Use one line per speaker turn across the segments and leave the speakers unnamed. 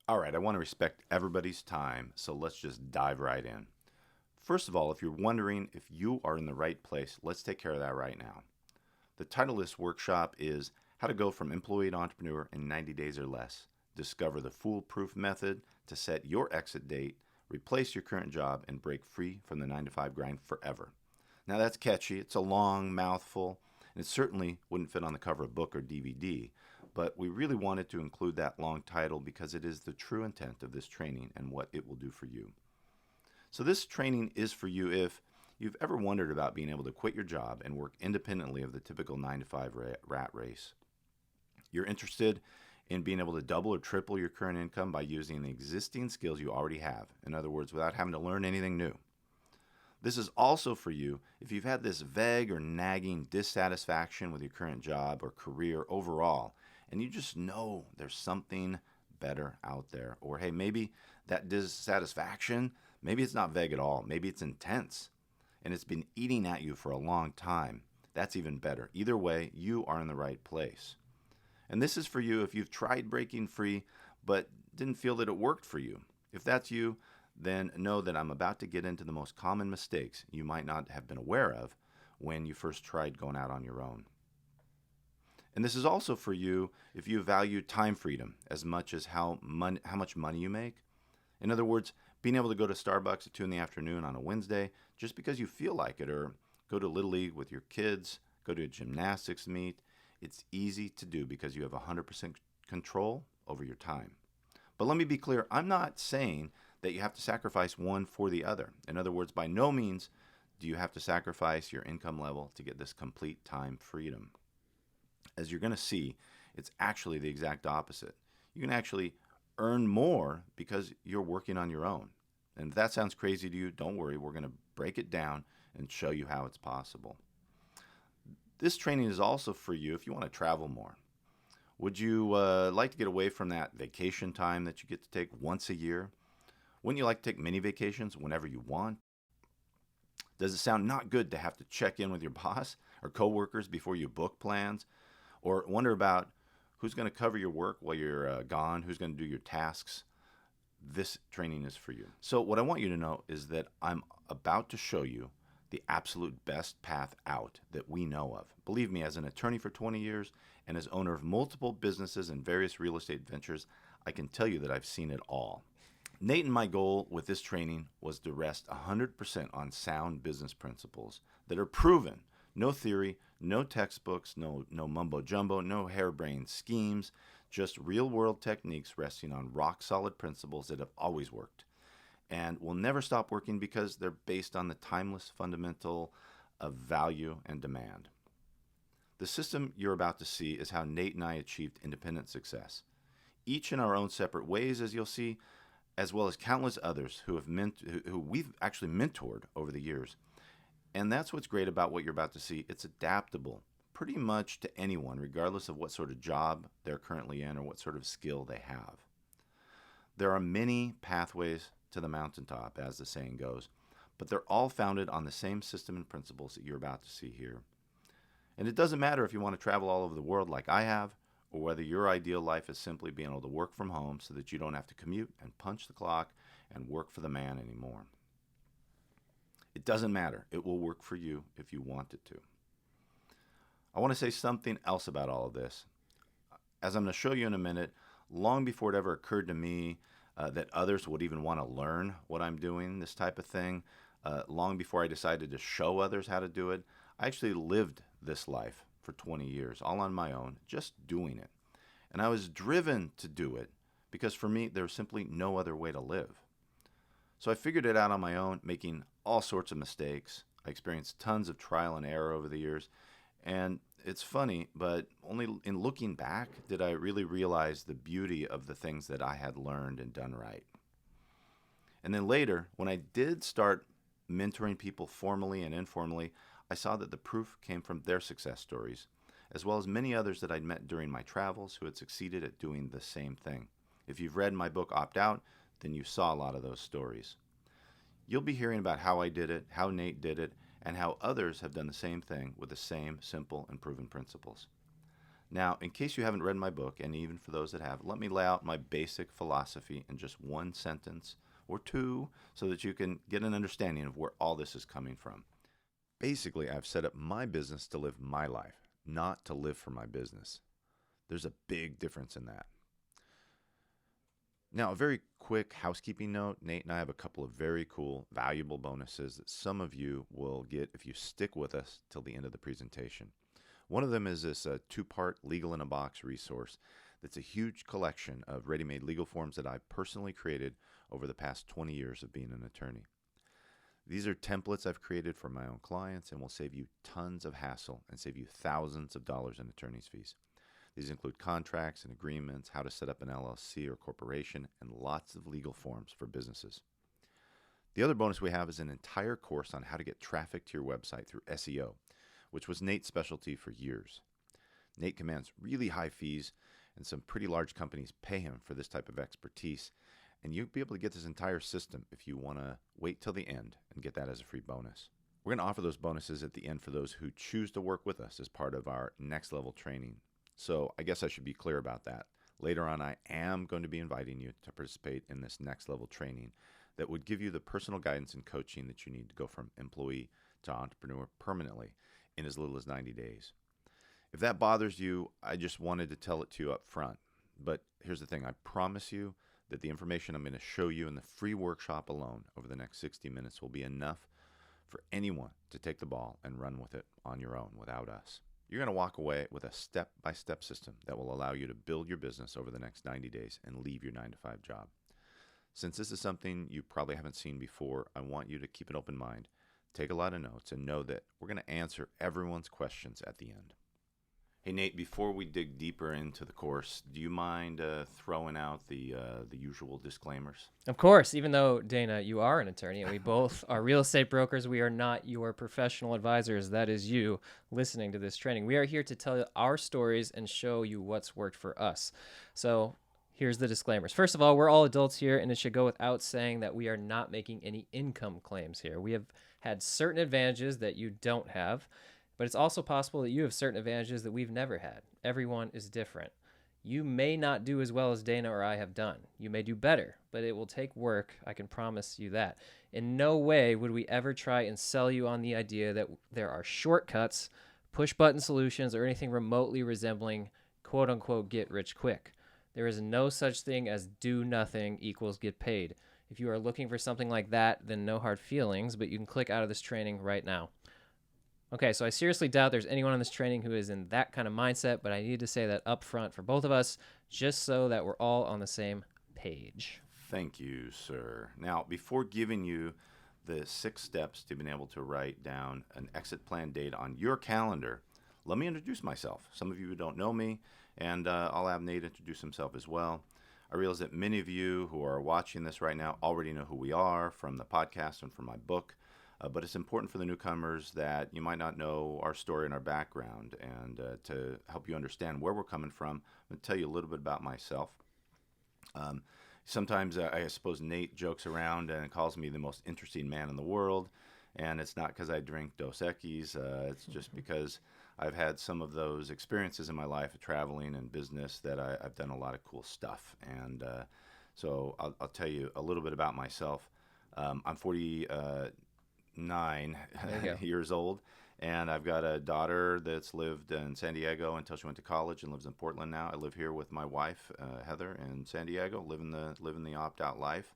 All right, I want to respect everybody's time, so let's just dive right in. First of all, if you're wondering if you are in the right place, let's take care of that right now. The title of this workshop is How to Go from Employee to Entrepreneur in 90 Days or Less. Discover the foolproof method to set your exit date, replace your current job, and break free from the 9 to 5 grind forever. Now that's catchy, it's a long mouthful, and it certainly wouldn't fit on the cover of a book or DVD, but we really wanted to include that long title because it is the true intent of this training and what it will do for you. So, this training is for you if you've ever wondered about being able to quit your job and work independently of the typical 9 to 5 rat race. You're interested in being able to double or triple your current income by using the existing skills you already have. In other words, without having to learn anything new. This is also for you if you've had this vague or nagging dissatisfaction with your current job or career overall, and you just know there's something better out there. Or hey, maybe that dissatisfaction, maybe it's not vague at all. Maybe it's intense and it's been eating at you for a long time. That's even better. Either way, you are in the right place. And this is for you if you've tried breaking free but didn't feel that it worked for you. If that's you, then know that I'm about to get into the most common mistakes you might not have been aware of when you first tried going out on your own. And this is also for you if you value time freedom as much as how much money you make. In other words, being able to go to Starbucks at 2 in the afternoon on a Wednesday just because you feel like it, or go to Little League with your kids, go to a gymnastics meet. It's easy to do because you have 100% control over your time. But let me be clear, I'm not saying that you have to sacrifice one for the other. In other words, by no means do you have to sacrifice your income level to get this complete time freedom. As you're going to see, it's actually the exact opposite. You can actually earn more because you're working on your own. And if that sounds crazy to you, don't worry. We're going to break it down and show you how it's possible. This training is also for you if you want to travel more. Would you like to get away from that vacation time that you get to take once a year? Wouldn't you like to take mini vacations whenever you want? Does it sound not good to have to check in with your boss or coworkers before you book plans? Or wonder about who's going to cover your work while you're gone, who's going to do your tasks? This training is for you. So what I want you to know is that I'm about to show you the absolute best path out that we know of. Believe me, as an attorney for 20 years and as owner of multiple businesses and various real estate ventures, I can tell you that I've seen it all. Nate and my goal with this training was to rest 100% on sound business principles that are proven. No theory, no textbooks, no mumbo jumbo, no harebrained schemes, just real world techniques resting on rock solid principles that have always worked and will never stop working because they're based on the timeless fundamental of value and demand. The system you're about to see is how Nate and I achieved independent success, each in our own separate ways, as you'll see, as well as countless others who we've actually mentored over the years. And that's what's great about what you're about to see. It's adaptable pretty much to anyone, regardless of what sort of job they're currently in or what sort of skill they have. There are many pathways to the mountaintop, as the saying goes, but they're all founded on the same system and principles that you're about to see here. And it doesn't matter if you want to travel all over the world like I have, or whether your ideal life is simply being able to work from home so that you don't have to commute and punch the clock and work for the man anymore. It doesn't matter. It will work for you if you want it to. I want to say something else about all of this. As I'm going to show you in a minute, long before it ever occurred to me that others would even want to learn what I'm doing, this type of thing, long before I decided to show others how to do it, I actually lived this life for 20 years, all on my own, just doing it. And I was driven to do it because for me, there was simply no other way to live. So I figured it out on my own, making all sorts of mistakes. I experienced tons of trial and error over the years. And it's funny, but only in looking back did I really realize the beauty of the things that I had learned and done right. And then later, when I did start mentoring people formally and informally, I saw that the proof came from their success stories, as well as many others that I'd met during my travels who had succeeded at doing the same thing. If you've read my book, Opt Out, then you saw a lot of those stories. You'll be hearing about how I did it, how Nate did it, and how others have done the same thing with the same simple and proven principles. Now, in case you haven't read my book, and even for those that have, let me lay out my basic philosophy in just one sentence or two so that you can get an understanding of where all this is coming from. Basically, I've set up my business to live my life, not to live for my business. There's a big difference in that. Now, a very quick housekeeping note. Nate and I have a couple of very cool, valuable bonuses that some of you will get if you stick with us till the end of the presentation. One of them is this two-part Legal in a Box resource that's a huge collection of ready-made legal forms that I personally created over the past 20 years of being an attorney. These are templates I've created for my own clients and will save you tons of hassle and save you thousands of dollars in attorney's fees. These include contracts and agreements, how to set up an LLC or corporation, and lots of legal forms for businesses. The other bonus we have is an entire course on how to get traffic to your website through SEO, which was Nate's specialty for years. Nate commands really high fees, and some pretty large companies pay him for this type of expertise, and you'll be able to get this entire system if you want to wait till the end and get that as a free bonus. We're going to offer those bonuses at the end for those who choose to work with us as part of our next level training. So I guess I should be clear about that. Later on, I am going to be inviting you to participate in this next level training that would give you the personal guidance and coaching that you need to go from employee to entrepreneur permanently in as little as 90 days. If that bothers you, I just wanted to tell it to you up front. But here's the thing. I promise you that the information I'm going to show you in the free workshop alone over the next 60 minutes will be enough for anyone to take the ball and run with it on your own without us. You're going to walk away with a step-by-step system that will allow you to build your business over the next 90 days and leave your 9-to-5 job. Since this is something you probably haven't seen before, I want you to keep an open mind, take a lot of notes, and know that we're going to answer everyone's questions at the end. Hey, Nate, before we dig deeper into the course, do you mind throwing out the usual disclaimers?
Of course, even though, Dana, you are an attorney and we both are real estate brokers, we are not your professional advisors. That is you listening to this training. We are here to tell our stories and show you what's worked for us. So here's the disclaimers. First of all, we're all adults here, and it should go without saying that we are not making any income claims here. We have had certain advantages that you don't have, but it's also possible that you have certain advantages that we've never had. Everyone is different. You may not do as well as Dana or I have done. You may do better, but it will take work. I can promise you that. In no way would we ever try and sell you on the idea that there are shortcuts, push-button solutions, or anything remotely resembling quote-unquote get rich quick. There is no such thing as do nothing equals get paid. If you are looking for something like that, then no hard feelings, but you can click out of this training right now. Okay, so I seriously doubt there's anyone on this training who is in that kind of mindset, but I need to say that up front for both of us, just so that we're all on the same page.
Thank you, sir. Now, before giving you the 6 steps to being able to write down an exit plan date on your calendar, let me introduce myself. Some of you don't know me, and I'll have Nate introduce himself as well. I realize that many of you who are watching this right now already know who we are from the podcast and from my book. But it's important for the newcomers that you might not know our story and our background. And to help you understand where we're coming from, I'm going to tell you a little bit about myself. Sometimes I suppose Nate jokes around and calls me the most interesting man in the world. And it's not because I drink Dos Equis. It's just because I've had some of those experiences in my life of traveling and business that I've done a lot of cool stuff. And so I'll tell you a little bit about myself. I'm 49 years old, and I've got a daughter that's lived in San Diego until she went to college and lives in Portland now. I live here with my wife, Heather, in San Diego, living the opt-out life.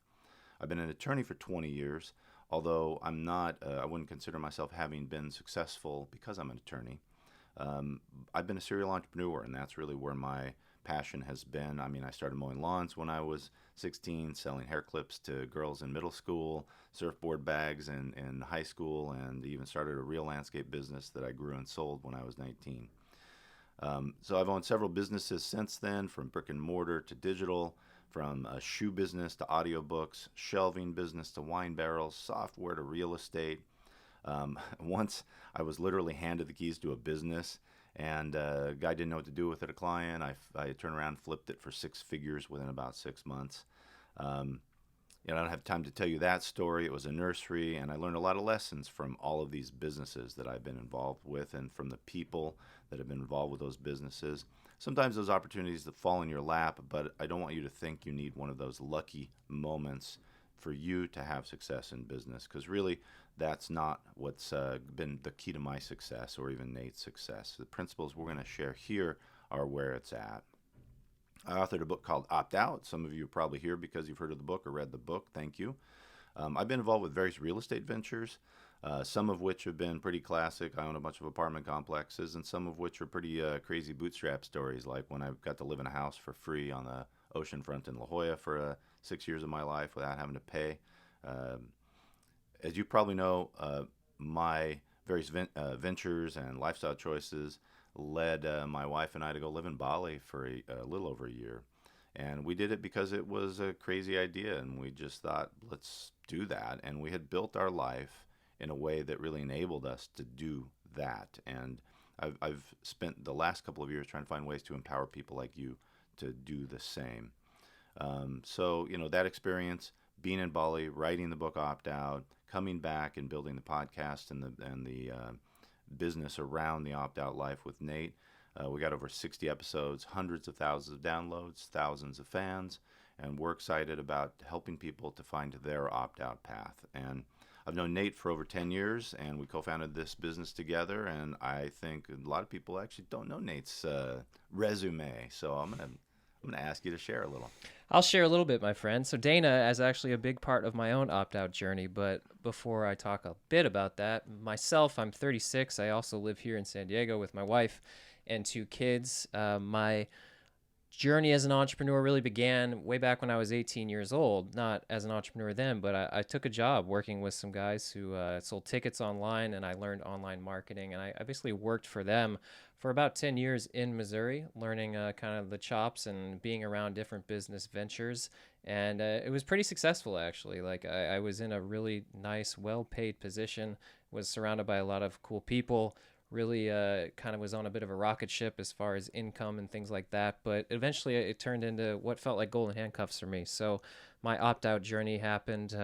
I've been an attorney for 20 years, although I'm not. I wouldn't consider myself having been successful because I'm an attorney. I've been a serial entrepreneur, and that's really where my passion has been. I mean, I started mowing lawns when I was 16, selling hair clips to girls in middle school, surfboard bags in high school, and even started a real landscape business that I grew and sold when I was 19. So I've owned several businesses since then, from brick and mortar to digital, from a shoe business to audiobooks, shelving business to wine barrels, software to real estate. Once I was literally handed the keys to a business, and a guy didn't know what to do with it, a client. I turned around and flipped it for 6 figures within about 6 months. I don't have time to tell you that story. It was a nursery, and I learned a lot of lessons from all of these businesses that I've been involved with and from the people that have been involved with those businesses. sometimes those opportunities that fall in your lap, but I don't want you to think you need one of those lucky moments for you to have success in business, because really that's not what's been the key to my success or even Nate's success. The principles we're going to share here are where it's at. I authored a book called Opt Out. Some of you are probably here because you've heard of the book or read the book. Thank you. I've been involved with various real estate ventures, some of which have been pretty classic. I own a bunch of apartment complexes, and some of which are pretty crazy bootstrap stories, like when I got to live in a house for free on the ocean front in La Jolla for 6 years of my life without having to pay. As you probably know, my various ventures and lifestyle choices led my wife and I to go live in Bali for a little over a year. And we did it because it was a crazy idea, and we just thought, let's do that. And we had built our life in a way that really enabled us to do that. And I've spent the last couple of years trying to find ways to empower people like you to do the same. So, that experience, being in Bali, writing the book Opt Out, coming back and building the podcast and the business around the Opt Out life with Nate. We got over 60 episodes, hundreds of thousands of downloads, thousands of fans, and we're excited about helping people to find their opt-out path. And I've known Nate for over 10 years, and we co-founded this business together, and I think a lot of people actually don't know Nate's resume, so I'm gonna ask you to share a little.
I'll share a little bit, my friend. So Dana is actually a big part of my own opt-out journey, but before I talk a bit about that, myself, I'm 36. I also live here in San Diego with my wife and 2 kids. My journey as an entrepreneur really began way back when I was 18 years old, not as an entrepreneur then, but I took a job working with some guys who sold tickets online, and I learned online marketing, and I basically worked for them for about 10 years in Missouri, learning kind of the chops and being around different business ventures. And it was pretty successful, actually. Like I was in a really nice, well-paid position, was surrounded by a lot of cool people, really kind of was on a bit of a rocket ship as far as income and things like that. But eventually it turned into what felt like golden handcuffs for me. So my opt-out journey happened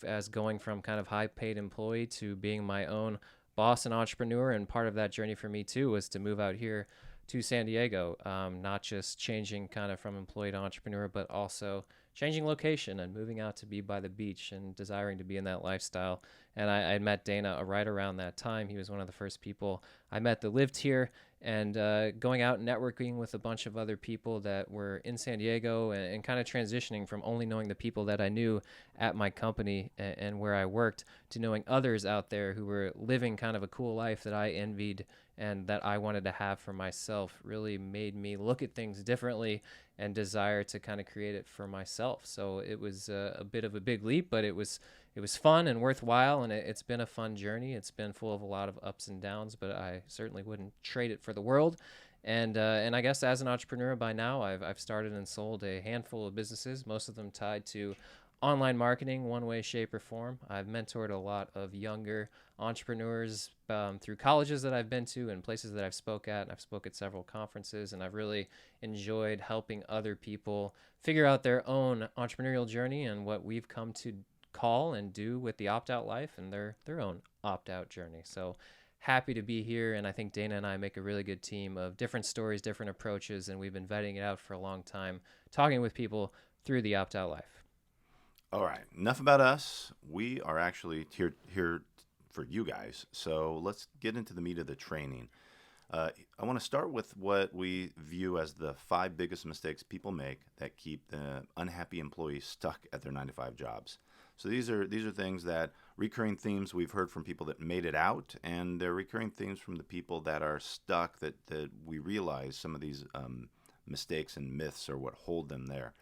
as going from kind of high-paid employee to being my own boss and entrepreneur. And part of that journey for me too was to move out here to San Diego, not just changing kind of from employee to entrepreneur, but also changing location and moving out to be by the beach and desiring to be in that lifestyle. And I met Dana right around that time. He was one of the first people I met that lived here, and going out and networking with a bunch of other people that were in San Diego, and kind of transitioning from only knowing the people that I knew at my company and where I worked to knowing others out there who were living kind of a cool life that I envied and that I wanted to have for myself, really made me look at things differently and desire to kind of create it for myself. So it was a bit of a big leap, but it was fun and worthwhile, and it's been a fun journey. It's been full of a lot of ups and downs, but I certainly wouldn't trade it for the world. And I guess as an entrepreneur by now, I've started and sold a handful of businesses, most of them tied to online marketing, one way, shape, or form. I've mentored a lot of younger entrepreneurs through colleges that I've been to and places that I've spoke at. And I've spoke at several conferences, and I've really enjoyed helping other people figure out their own entrepreneurial journey and what we've come to call and do with the opt-out life and their own opt-out journey. So happy to be here, and I think Dana and I make a really good team of different stories, different approaches, and we've been vetting it out for a long time, talking with people through the opt-out life.
All right, enough about us. We are actually here for you guys. So let's get into the meat of the training. I want to start with what we view as the 5 biggest mistakes people make that keep the unhappy employees stuck at their 9-to-5 jobs. So these are things that recurring themes we've heard from people that made it out, and they're recurring themes from the people that are stuck that we realize some of these mistakes and myths are what hold them there.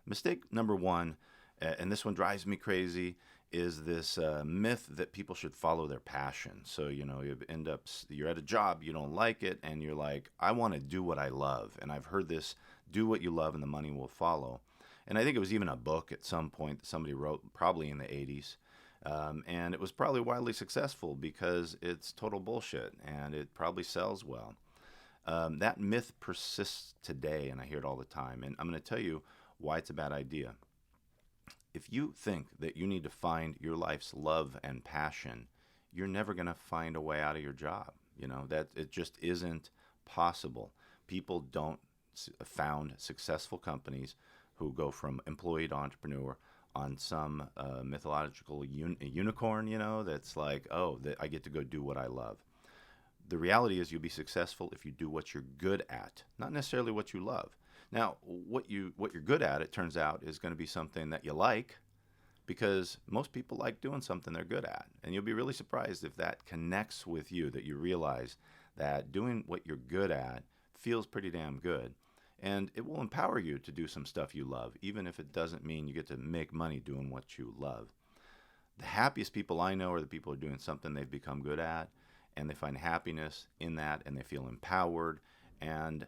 Mistake number 1, and this one drives me crazy, is this myth that people should follow their passion. So, you're at a job, you don't like it, and you're like, I want to do what I love. And I've heard this, do what you love and the money will follow. And I think it was even a book at some point that somebody wrote, probably in the 80s. And it was probably wildly successful because it's total bullshit, and it probably sells well. That myth persists today, and I hear it all the time. And I'm going to tell you why it's a bad idea. If you think that you need to find your life's love and passion, you're never going to find a way out of your job. That it just isn't possible. People don't found successful companies who go from employee to entrepreneur on some mythological unicorn, that's like, oh, I get to go do what I love. The reality is you'll be successful if you do what you're good at, not necessarily what you love. Now, what you're good at, it turns out, is going to be something that you like, because most people like doing something they're good at. And you'll be really surprised if that connects with you, that you realize that doing what you're good at feels pretty damn good. And it will empower you to do some stuff you love, even if it doesn't mean you get to make money doing what you love. The happiest people I know are the people who are doing something they've become good at, and they find happiness in that, and they feel empowered. And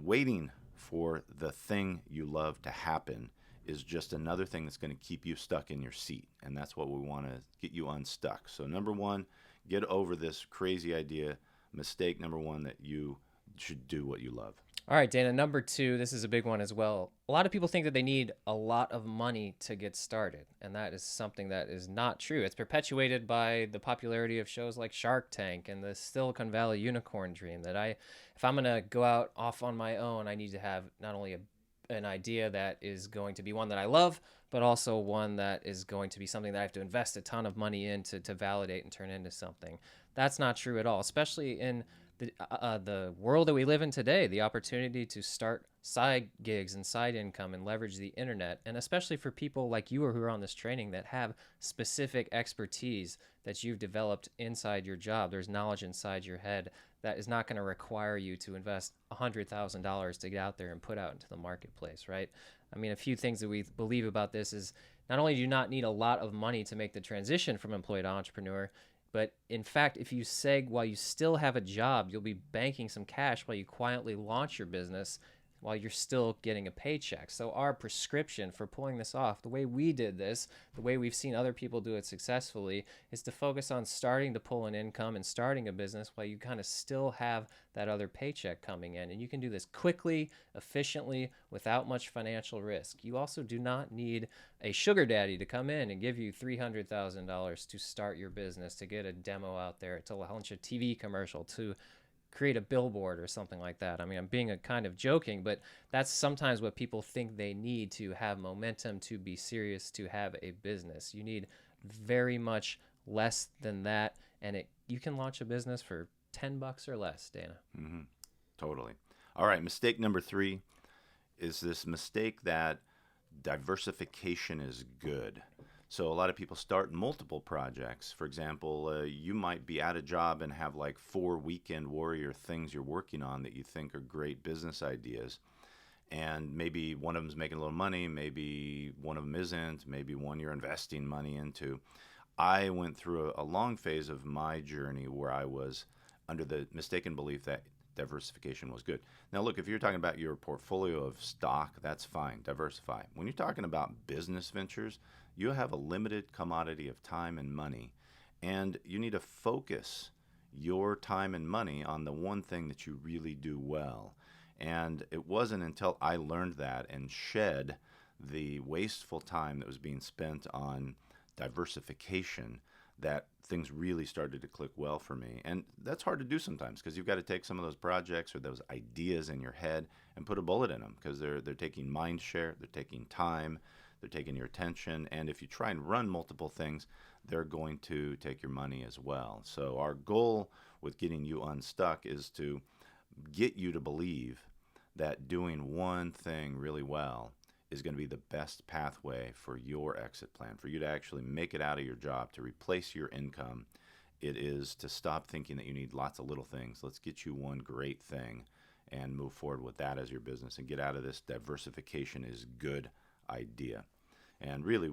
waiting for the thing you love to happen is just another thing that's going to keep you stuck in your seat. And that's what we want to get you unstuck. So number one, get over this crazy idea, mistake number one, that you should do what you love.
All right, Dana, number two, this is a big one as well. A lot of people think that they need a lot of money to get started, and that is something that is not true. It's perpetuated by the popularity of shows like Shark Tank and the Silicon Valley unicorn dream, that if I'm going to go out off on my own, I need to have not only an idea that is going to be one that I love, but also one that is going to be something that I have to invest a ton of money in to validate and turn into something. That's not true at all, especially in the world that we live in today. The opportunity to start side gigs and side income and leverage the internet, and especially for people like you who are on this training that have specific expertise that you've developed inside your job. There's knowledge inside your head that is not going to require you to invest $100,000 to get out there and put out into the marketplace, right? I mean, a few things that we believe about this is not only do you not need a lot of money to make the transition from employee to entrepreneur, but in fact, if you seg while you still have a job, you'll be banking some cash while you quietly launch your business while you're still getting a paycheck. So our prescription for pulling this off, the way we did this, the way we've seen other people do it successfully, is to focus on starting to pull an income and starting a business while you kind of still have that other paycheck coming in. And you can do this quickly, efficiently, without much financial risk. You also do not need a sugar daddy to come in and give you $300,000 to start your business, to get a demo out there, to launch a TV commercial, to create a billboard or something like that. I mean, I'm being a kind of joking, but that's sometimes what people think they need to have momentum, to be serious, to have a business. You need very much less than that, and you can launch a business for $10 or less, Dana.
Mm-hmm. Totally. All right, mistake number three is this mistake that diversification is good. So a lot of people start multiple projects. For example, you might be at a job and have like 4 weekend warrior things you're working on that you think are great business ideas. And maybe one of them's making a little money, maybe one of them isn't, maybe one you're investing money into. I went through a long phase of my journey where I was under the mistaken belief that diversification was good. Now, look, if you're talking about your portfolio of stock, that's fine. Diversify. When you're talking about business ventures, you have a limited commodity of time and money, and you need to focus your time and money on the one thing that you really do well. And it wasn't until I learned that and shed the wasteful time that was being spent on diversification that things really started to click well for me. And that's hard to do sometimes, because you've got to take some of those projects or those ideas in your head and put a bullet in them, because they're taking mind share, they're taking time, they're taking your attention. And if you try and run multiple things, they're going to take your money as well. So our goal with getting you unstuck is to get you to believe that doing one thing really well is going to be the best pathway for your exit plan, for you to actually make it out of your job, to replace your income. It is to stop thinking that you need lots of little things. Let's get you one great thing and move forward with that as your business and get out of this diversification is good idea. And really,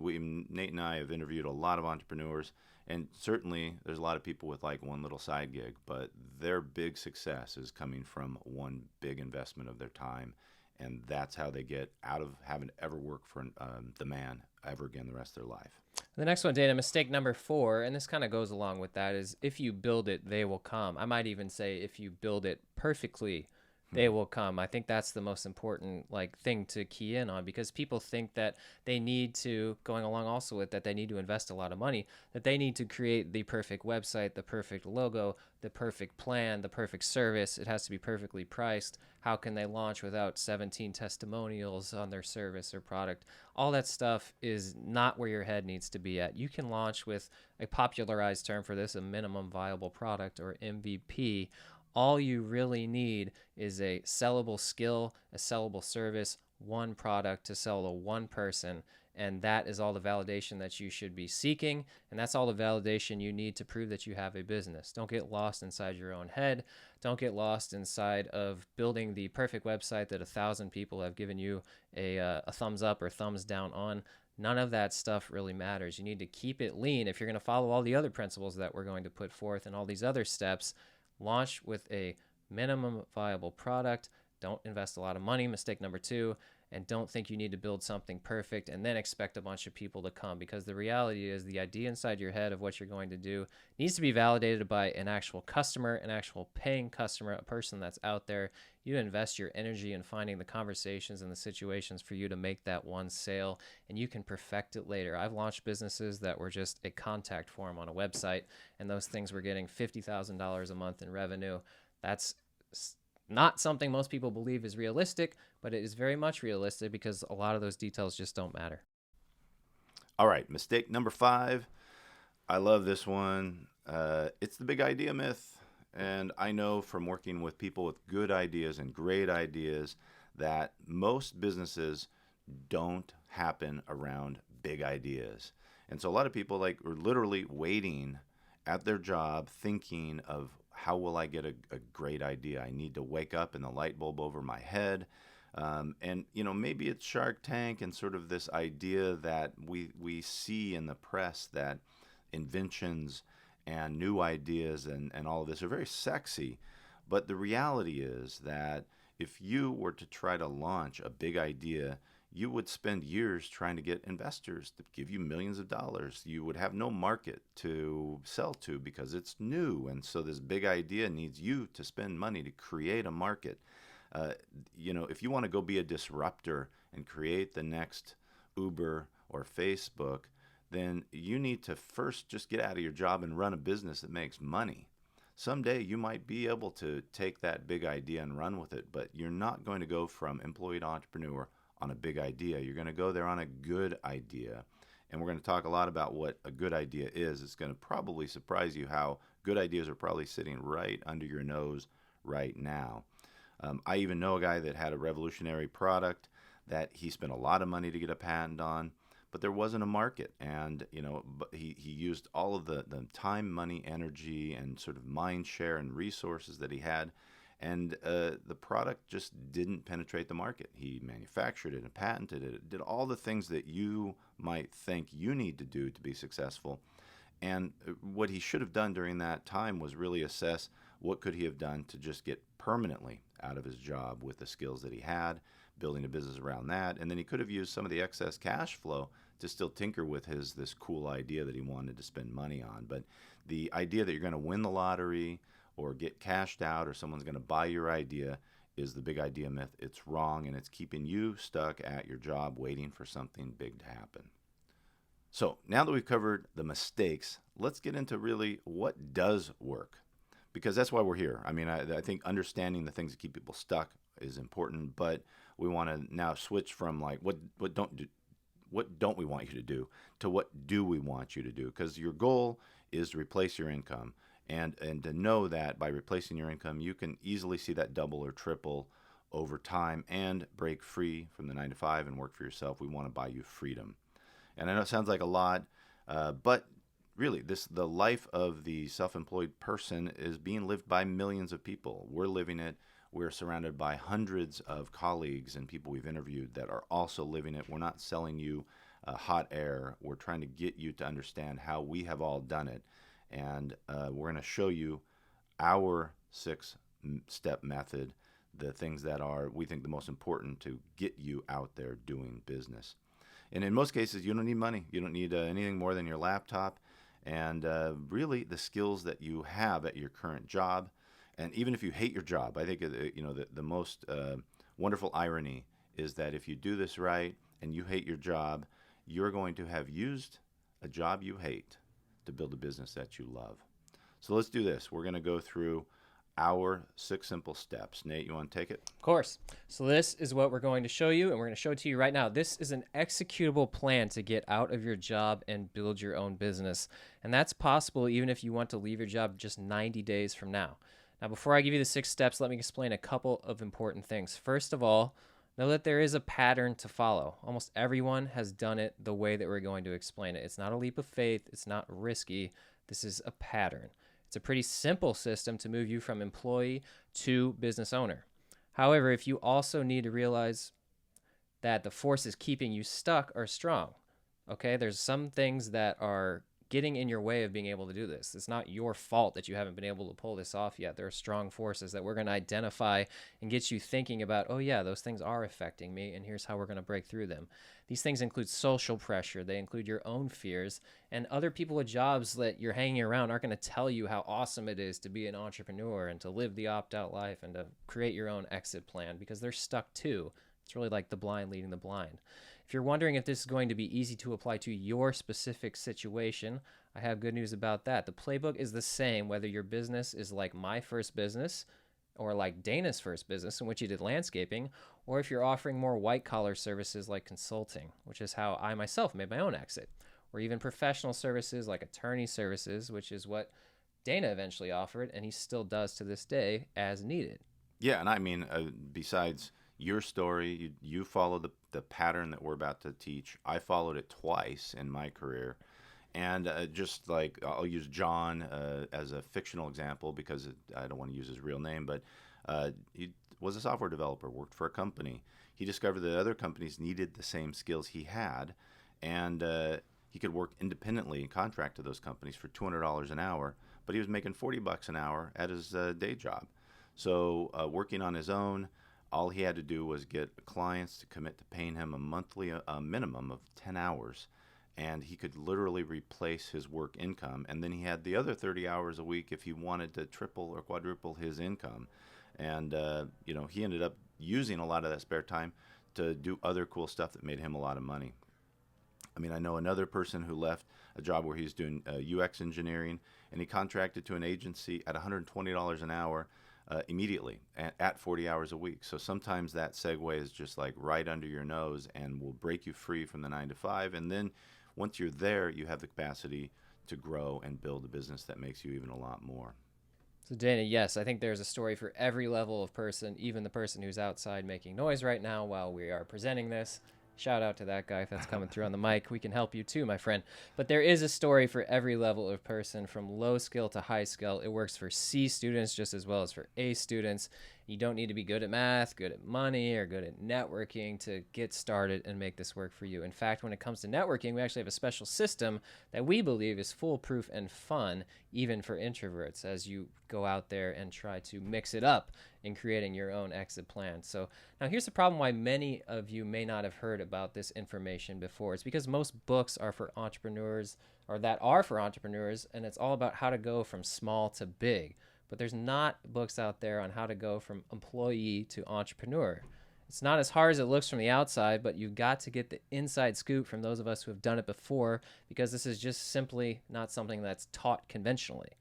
Nate and I have interviewed a lot of entrepreneurs, and certainly there's a lot of people with like one little side gig, but their big success is coming from one big investment of their time. And that's how they get out of having to ever work for the man ever again the rest of their life.
The next one, Dana, mistake number 4, and this kind of goes along with that, is if you build it, they will come. I might even say if you build it perfectly, they will come. I think that's the most important like thing to key in on, because people think that they need to, going along also with that, they need to invest a lot of money, that they need to create the perfect website, the perfect logo, the perfect plan, the perfect service. It has to be perfectly priced. How can they launch without 17 testimonials on their service or product? All that stuff is not where your head needs to be at. You can launch with a popularized term for this, a minimum viable product, or MVP. All you really need is a sellable skill, a sellable service, one product to sell to one person. And that is all the validation that you should be seeking. And that's all the validation you need to prove that you have a business. Don't get lost inside your own head. Don't get lost inside of building the perfect website that 1,000 people have given you a thumbs up or thumbs down on. None of that stuff really matters. You need to keep it lean. If you're going to follow all the other principles that we're going to put forth and all these other steps, launch with a minimum viable product. Don't invest a lot of money. Mistake number 2. And don't think you need to build something perfect and then expect a bunch of people to come, because the reality is the idea inside your head of what you're going to do needs to be validated by an actual customer, an actual paying customer, a person that's out there. You invest your energy in finding the conversations and the situations for you to make that one sale, and you can perfect it later. I've launched businesses that were just a contact form on a website, and those things were getting $50,000 a month in revenue. That's not something most people believe is realistic, but it is very much realistic because a lot of those details just don't matter.
All right, mistake number 5. I love this one. It's the big idea myth. And I know from working with people with good ideas and great ideas that most businesses don't happen around big ideas. And so a lot of people like are literally waiting at their job thinking of, how will I get a great idea? I need to wake up and the light bulb over my head. And, maybe it's Shark Tank and sort of this idea that we see in the press that inventions and new ideas and all of this are very sexy. But the reality is that if you were to try to launch a big idea, you would spend years trying to get investors to give you millions of dollars. You would have no market to sell to because it's new. And so this big idea needs you to spend money to create a market. If you want to go be a disruptor and create the next Uber or Facebook, then you need to first just get out of your job and run a business that makes money. Someday you might be able to take that big idea and run with it, but you're not going to go from employee to entrepreneur on a big idea. You're going to go there on a good idea. And we're going to talk a lot about what a good idea is. It's going to probably surprise you how good ideas are probably sitting right under your nose right now. I even know a guy that had a revolutionary product that he spent a lot of money to get a patent on, but there wasn't a market. And, he used all of the time, money, energy, and sort of mind share and resources that he had. And the product just didn't penetrate the market. He manufactured it and patented it, did all the things that you might think you need to do to be successful. And what he should have done during that time was really assess what could he have done to just get permanently out of his job with the skills that he had, building a business around that. And then he could have used some of the excess cash flow to still tinker with this cool idea that he wanted to spend money on. But the idea that you're going to win the lottery or get cashed out or someone's going to buy your idea is the big idea myth. It's wrong, and it's keeping you stuck at your job waiting for something big to happen. So now that we've covered the mistakes, let's get into really what does work, because that's why we're here. I mean, I think understanding the things that keep people stuck is important, but we want to now switch from like what don't we want you to do to what do we want you to do, because your goal is to replace your income. And to know that by replacing your income, you can easily see that double or triple over time and break free from the 9 to 5 and work for yourself. We want to buy you freedom. And I know it sounds like a lot, but really, the life of the self-employed person is being lived by millions of people. We're living it. We're surrounded by hundreds of colleagues and people we've interviewed that are also living it. We're not selling you hot air. We're trying to get you to understand how we have all done it. And we're going to show you our 6-step method, the things that are, we think, the most important to get you out there doing business. And in most cases, you don't need money. You don't need anything more than your laptop and really the skills that you have at your current job. And even if you hate your job, I think the most wonderful irony is that if you do this right and you hate your job, you're going to have used a job you hate to build a business that you love. So let's do this. We're going to go through our 6 simple steps. Nate, you want to take it?
Of course. So this is what we're going to show you, and we're going to show it to you right now. This is an executable plan to get out of your job and build your own business. And that's possible even if you want to leave your job just 90 days from now. Now, before I give you the 6 steps, let me explain a couple of important things. First of all, know that there is a pattern to follow. Almost everyone has done it the way that we're going to explain it. It's not a leap of faith. It's not risky. This is a pattern. It's a pretty simple system to move you from employee to business owner. However, if you also need to realize that the forces keeping you stuck are strong, okay? There's some things that are getting in your way of being able to do this. It's not your fault that you haven't been able to pull this off yet. There are strong forces that we're going to identify and get you thinking about, oh yeah, those things are affecting me, and here's how we're going to break through them. These things include social pressure. They include your own fears, and other people with jobs that you're hanging around aren't going to tell you how awesome it is to be an entrepreneur and to live the opt-out life and to create your own exit plan, because they're stuck too. It's really like the blind leading the blind. If you're wondering if this is going to be easy to apply to your specific situation, I have good news about that. The playbook is the same whether your business is like my first business or like Dana's first business in which he did landscaping, or if you're offering more white-collar services like consulting, which is how I myself made my own exit, or even professional services like attorney services, which is what Dana eventually offered, and he still does to this day as needed.
Yeah, and I mean, besides your story, you follow the pattern that we're about to teach. I followed it twice in my career. And just like I'll use John as a fictional example because I don't want to use his real name, but he was a software developer, worked for a company. He discovered that other companies needed the same skills he had, and he could work independently and contract to those companies for $200 an hour, but he was making $40 an hour at his day job. So working on his own, all he had to do was get clients to commit to paying him a monthly minimum of 10 hours, and he could literally replace his work income. And then he had the other 30 hours a week if he wanted to triple or quadruple his income. And, he ended up using a lot of that spare time to do other cool stuff that made him a lot of money. I mean, I know another person who left a job where he's doing UX engineering, and he contracted to an agency at $120 an hour immediately at 40 hours a week. So sometimes that segue is just like right under your nose and will break you free from the 9 to 5. And then once you're there, you have the capacity to grow and build a business that makes you even a lot more.
So Dana, yes, I think there's a story for every level of person, even the person who's outside making noise right now while we are presenting this. Shout out to that guy if that's coming through on the mic. We can help you too, my friend. But there is a story for every level of person, from low skill to high skill. It works for C students just as well as for A students. You don't need to be good at math, good at money, or good at networking to get started and make this work for you. In fact, when it comes to networking, we actually have a special system that we believe is foolproof and fun, even for introverts, as you go out there and try to mix it up in creating your own exit plan. So now here's the problem why many of you may not have heard about this information before. It's because most books are for entrepreneurs, or that are for entrepreneurs, and it's all about how to go from small to big. But there's not books out there on how to go from employee to entrepreneur. It's not as hard as it looks from the outside, but you've got to get the inside scoop from those of us who have done it before, because this is just simply not something that's taught conventionally.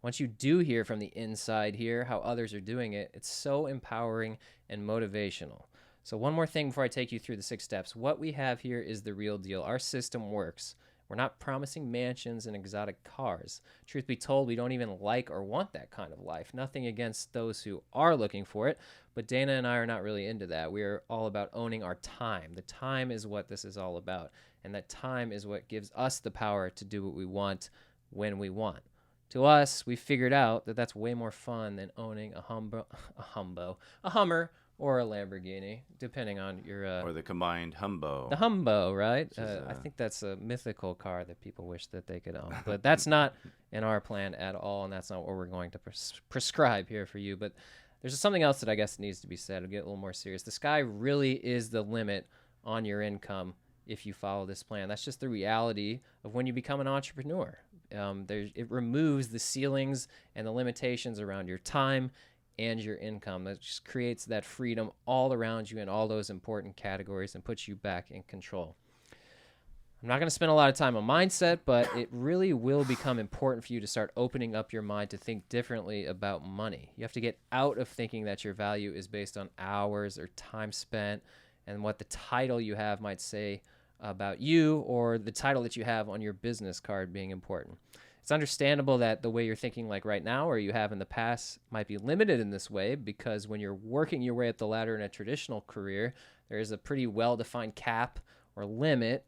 Once you do hear from the inside here how others are doing it, it's so empowering and motivational. So one more thing before I take you through the 6 steps. What we have here is the real deal. Our system works. We're not promising mansions and exotic cars. Truth be told, we don't even like or want that kind of life. Nothing against those who are looking for it, but Dana and I are not really into that. We are all about owning our time. The time is what this is all about, and that time is what gives us the power to do what we want when we want. To us, we figured out that that's way more fun than owning a Hummer, or a Lamborghini, depending on your...
or the combined Humbo.
The Humbo, right? I think that's a mythical car that people wish that they could own. But that's not in our plan at all, and that's not what we're going to prescribe here for you. But there's something else that I guess needs to be said. I'll get a little more serious. The sky really is the limit on your income if you follow this plan. That's just the reality of when you become an entrepreneur. It removes the ceilings and the limitations around your time and your income. It just creates that freedom all around you in all those important categories and puts you back in control. I'm not going to spend a lot of time on mindset, but it really will become important for you to start opening up your mind to think differently about money. You have to get out of thinking that your value is based on hours or time spent and what the title you have might say about you or the title that you have on your business card being important. It's understandable that the way you're thinking like right now or you have in the past might be limited in this way because when you're working your way up the ladder in a traditional career, there is a pretty well-defined cap or limit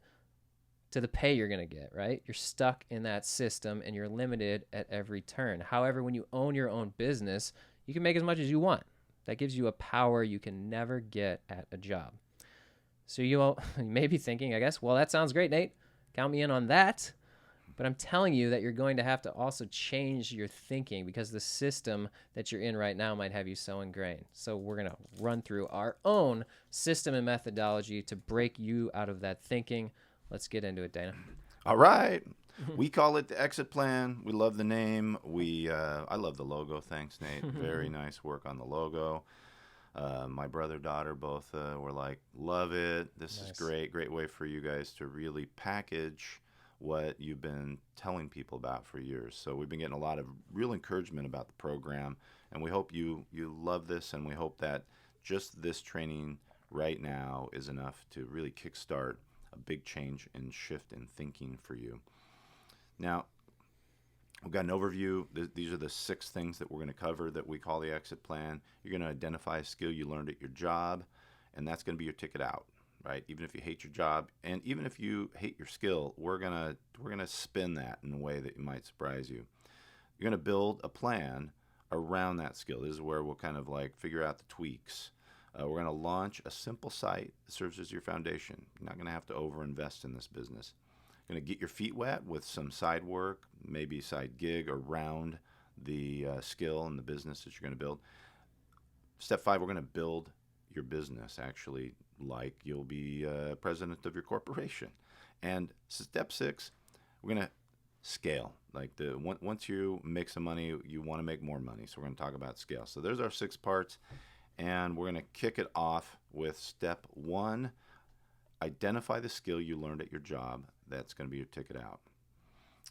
to the pay you're going to get, right? You're stuck in that system and you're limited at every turn. However, when you own your own business, you can make as much as you want. That gives you a power you can never get at a job. So you may be thinking, I guess, well, that sounds great, Nate. Count me in on that. But I'm telling you that you're going to have to also change your thinking because the system that you're in right now might have you so ingrained. So we're going to run through our own system and methodology to break you out of that thinking. Let's get into it, Dana.
All right. We call it the exit plan. We love the name. I love the logo. Thanks, Nate. Very nice work on the logo. My brother, daughter, both were like, love it. This is great. Great way for you guys to really package what you've been telling people about for years. So we've been getting a lot of real encouragement about the program, and we hope you love this, and we hope that just this training right now is enough to really kickstart a big change and shift in thinking for you. Now, we've got an overview. These are the 6 things that we're going to cover that we call the exit plan. You're going to identify a skill you learned at your job, and that's going to be your ticket out, right? Even if you hate your job, and even if you hate your skill, we're gonna spin that in a way that might surprise you. You're going to build a plan around that skill. This is where we'll kind of like figure out the tweaks. We're going to launch a simple site that serves as your foundation. You're not going to have to overinvest in this business. You're going to get your feet wet with some side work, maybe side gig around the skill and the business that you're going to build. Step 5, we're going to build your business, actually, like you'll be president of your corporation. And step 6, we're going to scale. Like once you make some money, you want to make more money. So we're going to talk about scale. So there's our 6 parts. And we're going to kick it off with step 1, identify the skill you learned at your job. That's going to be your ticket out.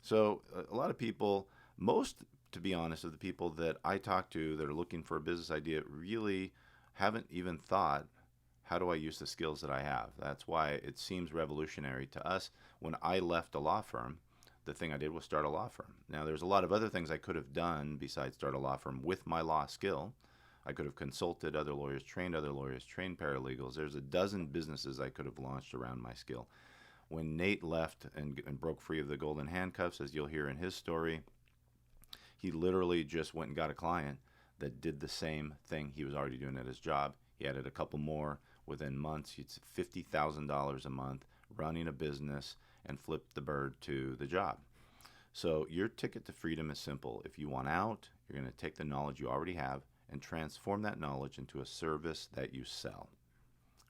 So a lot of people, to be honest, of the people that I talk to that are looking for a business idea really haven't even thought, how do I use the skills that I have? That's why it seems revolutionary to us. When I left a law firm, the thing I did was start a law firm. Now, there's a lot of other things I could have done besides start a law firm with my law skill. I could have consulted other lawyers, trained paralegals. There's a dozen businesses I could have launched around my skill. When Nate left and broke free of the golden handcuffs, as you'll hear in his story, he literally just went and got a client that did the same thing he was already doing at his job. He added a couple more within months. It's $50,000 a month running a business and flipped the bird to the job. So your ticket to freedom is simple. If you want out, you're going to take the knowledge you already have and transform that knowledge into a service that you sell.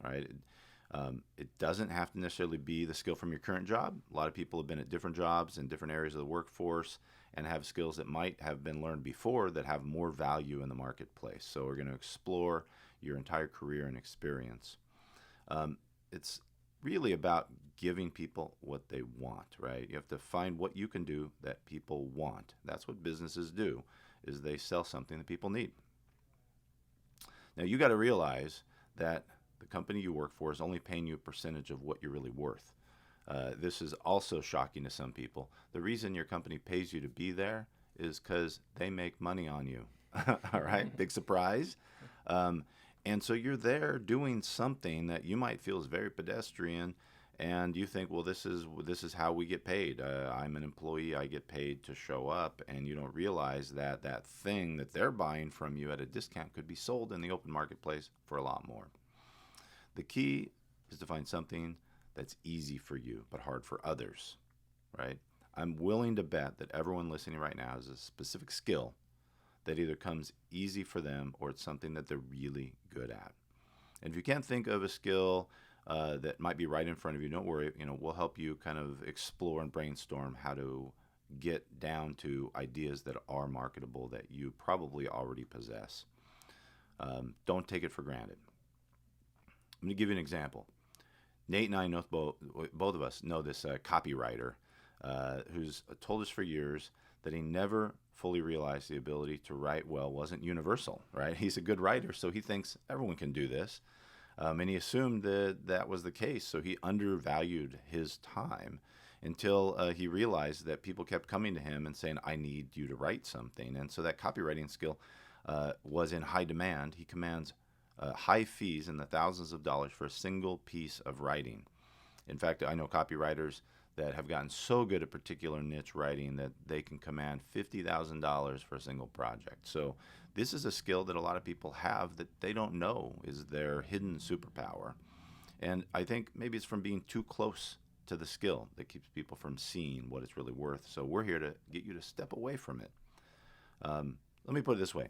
All right. It doesn't have to necessarily be the skill from your current job. A lot of people have been at different jobs in different areas of the workforce and have skills that might have been learned before that have more value in the marketplace. So we're going to explore your entire career and experience. It's really about giving people what they want, right? You have to find what you can do that people want. That's what businesses do, is they sell something that people need. Now, you got to realize that the company you work for is only paying you a percentage of what you're really worth. This is also shocking to some people. The reason your company pays you to be there is because they make money on you. All right, big surprise. And so you're there doing something that you might feel is very pedestrian, and you think, well, this is how we get paid. I'm an employee. I get paid to show up, and you don't realize that that thing that they're buying from you at a discount could be sold in the open marketplace for a lot more. The key is to find something that's easy for you but hard for others, right? I'm willing to bet that everyone listening right now has a specific skill that either comes easy for them or it's something that they're really good at. And if you can't think of a skill that might be right in front of you, don't worry. We'll help you kind of explore and brainstorm how to get down to ideas that are marketable that you probably already possess. Don't take it for granted. I'm going to give you an example. Nate and I know both of us know this copywriter who's told us for years that he never fully realized the ability to write well wasn't universal, right? He's a good writer, so he thinks everyone can do this. And he assumed that that was the case, so he undervalued his time until he realized that people kept coming to him and saying, I need you to write something. And so that copywriting skill was in high demand. He commands high fees in the thousands of dollars for a single piece of writing. In fact, I know copywriters that have gotten so good at particular niche writing that they can command $50,000 for a single project. So this is a skill that a lot of people have that they don't know is their hidden superpower. And I think maybe it's from being too close to the skill that keeps people from seeing what it's really worth. So we're here to get you to step away from it. Let me put it this way.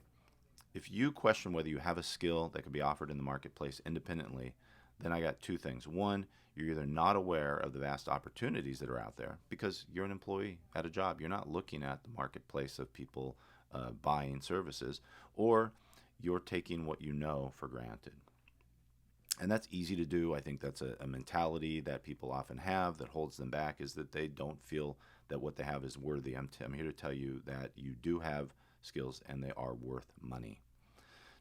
If you question whether you have a skill that could be offered in the marketplace independently, then I got two things. One, you're either not aware of the vast opportunities that are out there because you're an employee at a job. You're not looking at the marketplace of people buying services, or you're taking what you know for granted. And that's easy to do. I think that's a mentality that people often have that holds them back, is that they don't feel that what they have is worthy. I'm here to tell you that you do have skills and they are worth money.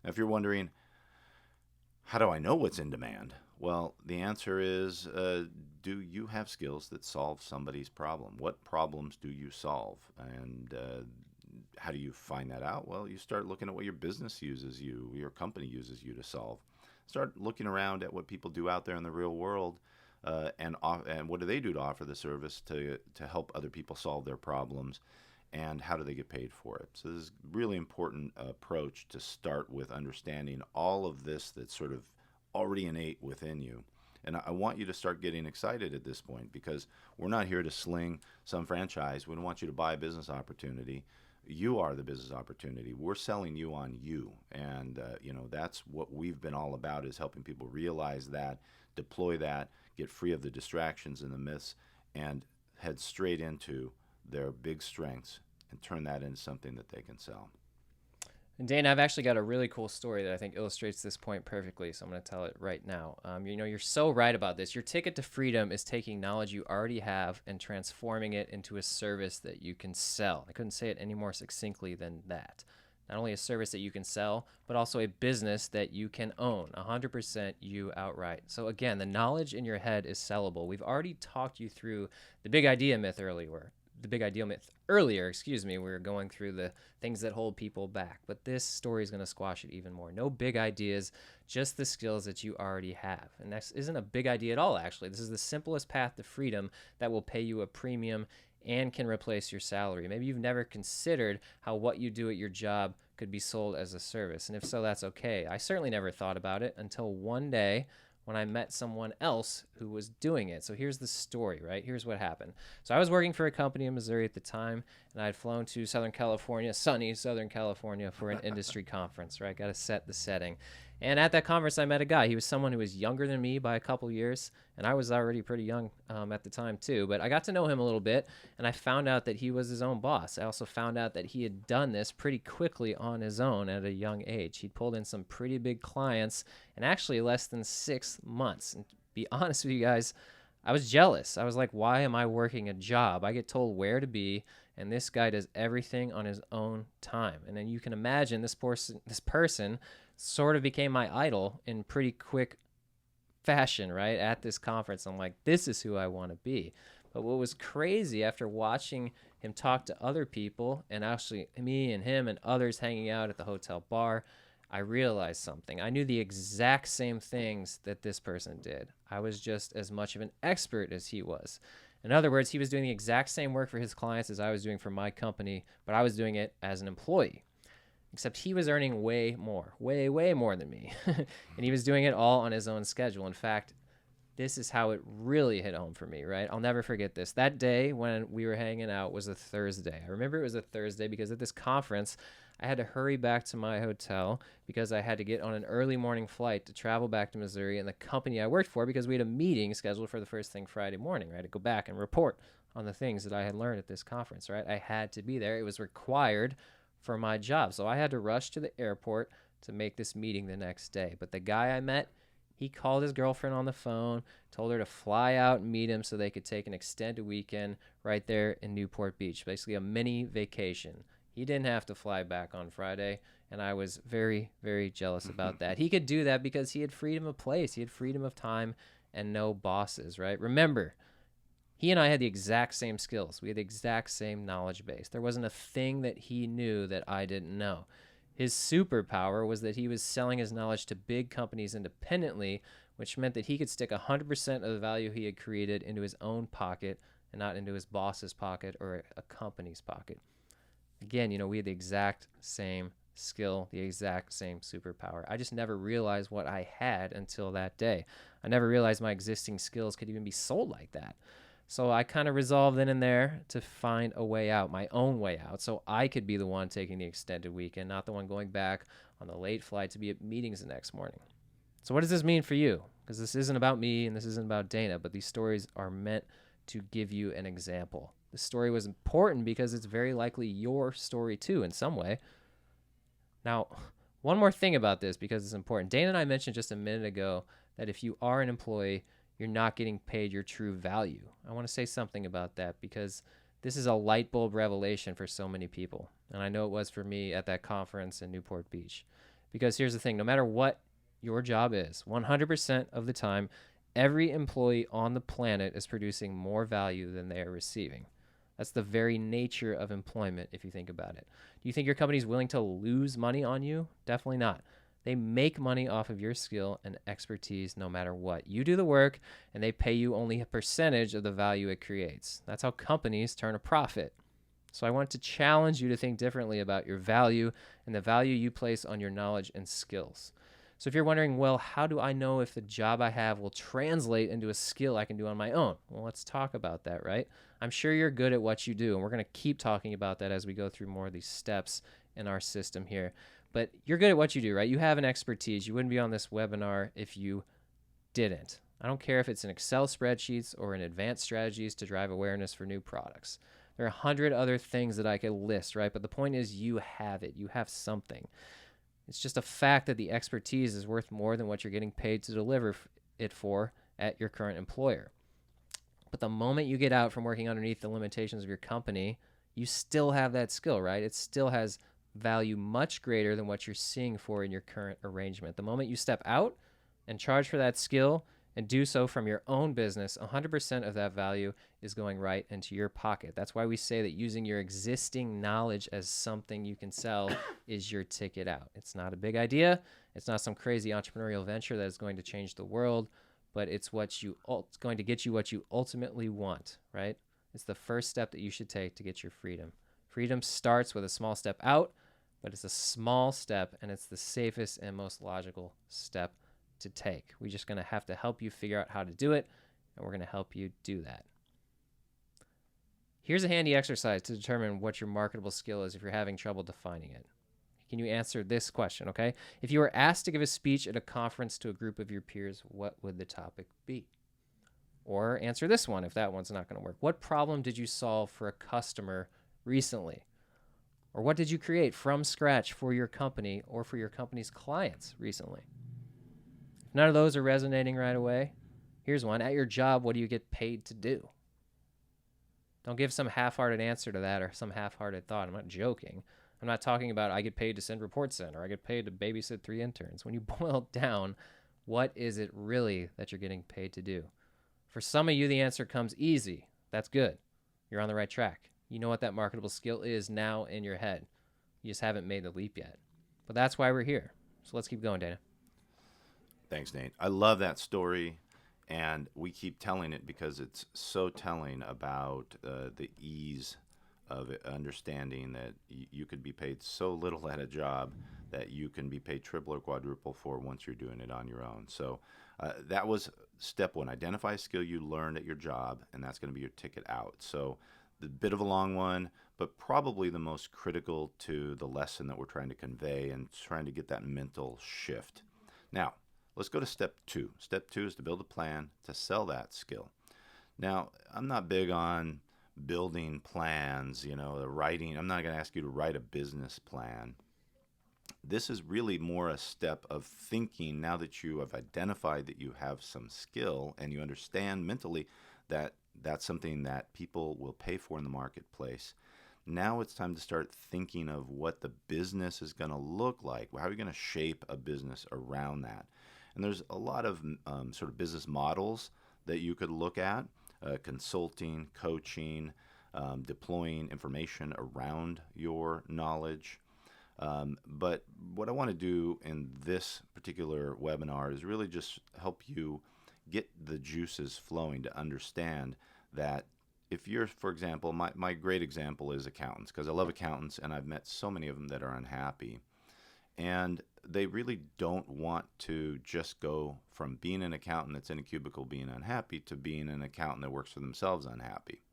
Now, if you're wondering, how do I know what's in demand? Well, the answer is, do you have skills that solve somebody's problem? What problems do you solve? And how do you find that out? Well, you start looking at what your business uses you, your company uses you to solve. Start looking around at what people do out there in the real world, and what do they do to offer the service to help other people solve their problems, and how do they get paid for it? So this is a really important approach to start with understanding all of this that's sort of already innate within you. And I want you to start getting excited at this point, because we're not here to sling some franchise. We don't want you to buy a business opportunity. You are the business opportunity. We're selling you on you. And, that's what we've been all about, is helping people realize that, deploy that, get free of the distractions and the myths, and head straight into their big strengths and turn that into something that they can sell.
And Dana, I've actually got a really cool story that I think illustrates this point perfectly, so I'm going to tell it right now. You're so right about this. Your ticket to freedom is taking knowledge you already have and transforming it into a service that you can sell. I couldn't say it any more succinctly than that. Not only a service that you can sell, but also a business that you can own, 100% you outright. So again, the knowledge in your head is sellable. We've already talked you through the big idea myth earlier. We were going through the things that hold people back, but this story is going to squash it even more. No big ideas, just the skills that you already have. And that isn't a big idea at all, actually. This is the simplest path to freedom that will pay you a premium and can replace your salary. Maybe you've never considered how what you do at your job could be sold as a service. And if so, that's okay. I certainly never thought about it until one day when I met someone else who was doing it. So here's the story, right? Here's what happened. So I was working for a company in Missouri at the time, and I had flown to Southern California, sunny Southern California, for an industry conference, right? Got to set the setting. And at that conference, I met a guy. He was someone who was younger than me by a couple years, and I was already pretty young at the time too. But I got to know him a little bit, and I found out that he was his own boss. I also found out that he had done this pretty quickly on his own at a young age. He'd pulled in some pretty big clients in actually less than 6 months. And to be honest with you guys, I was jealous. I was like, why am I working a job? I get told where to be, and this guy does everything on his own time. And then you can imagine this person sort of became my idol in pretty quick fashion, right? At this conference, I'm like, this is who I want to be. But what was crazy, after watching him talk to other people, and actually me and him and others hanging out at the hotel bar, I realized something. I knew the exact same things that this person did. I was just as much of an expert as he was. In other words, he was doing the exact same work for his clients as I was doing for my company, but I was doing it as an employee. Except he was earning way more than me. And he was doing it all on his own schedule. In fact, this is how it really hit home for me, right? I'll never forget this. That day when we were hanging out was a Thursday. I remember it was a Thursday because at this conference, I had to hurry back to my hotel because I had to get on an early morning flight to travel back to Missouri and the company I worked for, because we had a meeting scheduled for the first thing Friday morning, right? To go back and report on the things that I had learned at this conference, right? I had to be there. It was required for my job. So I had to rush to the airport to make this meeting the next day. But the guy I met, he called his girlfriend on the phone, told her to fly out and meet him so they could take an extended weekend right there in Newport Beach, basically a mini vacation. He didn't have to fly back on Friday, and I was very, very jealous about that. He could do that because he had freedom of place, he had freedom of time, and no bosses, right? Remember, he and I had the exact same skills. We had the exact same knowledge base. There wasn't a thing that he knew that I didn't know. His superpower was that he was selling his knowledge to big companies independently, which meant that he could stick 100% of the value he had created into his own pocket and not into his boss's pocket or a company's pocket. Again, we had the exact same skill, the exact same superpower. I just never realized what I had until that day. I never realized my existing skills could even be sold like that. So I kind of resolved then and there to find a way out, my own way out, so I could be the one taking the extended weekend, not the one going back on the late flight to be at meetings the next morning. So what does this mean for you? Because this isn't about me and this isn't about Dana, but these stories are meant to give you an example. The story was important because it's very likely your story too in some way. Now, one more thing about this because it's important. Dana and I mentioned just a minute ago that if you are an employee, you're not getting paid your true value. I want to say something about that because this is a light bulb revelation for so many people. And I know it was for me at that conference in Newport Beach. Because here's the thing, no matter what your job is, 100% of the time, every employee on the planet is producing more value than they are receiving. That's the very nature of employment if you think about it. Do you think your company is willing to lose money on you? Definitely not. They make money off of your skill and expertise no matter what. You do the work, and they pay you only a percentage of the value it creates. That's how companies turn a profit. So I want to challenge you to think differently about your value and the value you place on your knowledge and skills. So if you're wondering, well, how do I know if the job I have will translate into a skill I can do on my own? Well, let's talk about that, right? I'm sure you're good at what you do, and we're going to keep talking about that as we go through more of these steps in our system here. But you're good at what you do, right? You have an expertise. You wouldn't be on this webinar if you didn't. I don't care if it's in Excel spreadsheets or in advanced strategies to drive awareness for new products. There are 100 other things that I could list, right? But the point is you have it. You have something. It's just a fact that the expertise is worth more than what you're getting paid to deliver it for at your current employer. But the moment you get out from working underneath the limitations of your company, you still have that skill, right? It still has value much greater than what you're seeing for in your current arrangement. The moment you step out and charge for that skill and do so from your own business, 100% of that value is going right into your pocket. That's why we say that using your existing knowledge as something you can sell is your ticket out. It's not a big idea. It's not some crazy entrepreneurial venture that is going to change the world, but it's it's going to get you what you ultimately want, right? It's the first step that you should take to get your freedom. Freedom starts with a small step out, but it's a small step, and it's the safest and most logical step to take. We're just going to have to help you figure out how to do it, and we're going to help you do that. Here's a handy exercise to determine what your marketable skill is if you're having trouble defining it. Can you answer this question, okay? If you were asked to give a speech at a conference to a group of your peers, what would the topic be? Or answer this one if that one's not going to work. What problem did you solve for a customer recently? Or what did you create from scratch for your company or for your company's clients recently? If none of those are resonating right away, here's one. At your job, what do you get paid to do? Don't give some half-hearted answer to that or some half-hearted thought. I'm not joking. I'm not talking about I get paid to send reports in or I get paid to babysit 3 interns. When you boil it down, what is it really that you're getting paid to do? For some of you, the answer comes easy. That's good. You're on the right track. You know what that marketable skill is now in your head. You just haven't made the leap yet. But that's why we're here. So let's keep going, Dana.
Thanks, Nate. I love that story, and we keep telling it because it's so telling about the ease of understanding that you could be paid so little at a job that you can be paid triple or quadruple for once you're doing it on your own. So that was step one. Identify a skill you learned at your job, and that's going to be your ticket out. So the bit of a long one, but probably the most critical to the lesson that we're trying to convey and trying to get that mental shift. Now, let's go to step two. Step two is to build a plan to sell that skill. Now, I'm not big on building plans, the writing. I'm not going to ask you to write a business plan. This is really more a step of thinking now that you have identified that you have some skill and you understand mentally that that's something that people will pay for in the marketplace. Now it's time to start thinking of what the business is going to look like. How are you going to shape a business around that? And there's a lot of sort of business models that you could look at, consulting, coaching, deploying information around your knowledge. But what I want to do in this particular webinar is really just help you get the juices flowing to understand that if you're, for example, my great example is accountants, because I love accountants and I've met so many of them that are unhappy. And they really don't want to just go from being an accountant that's in a cubicle being unhappy to being an accountant that works for themselves unhappy.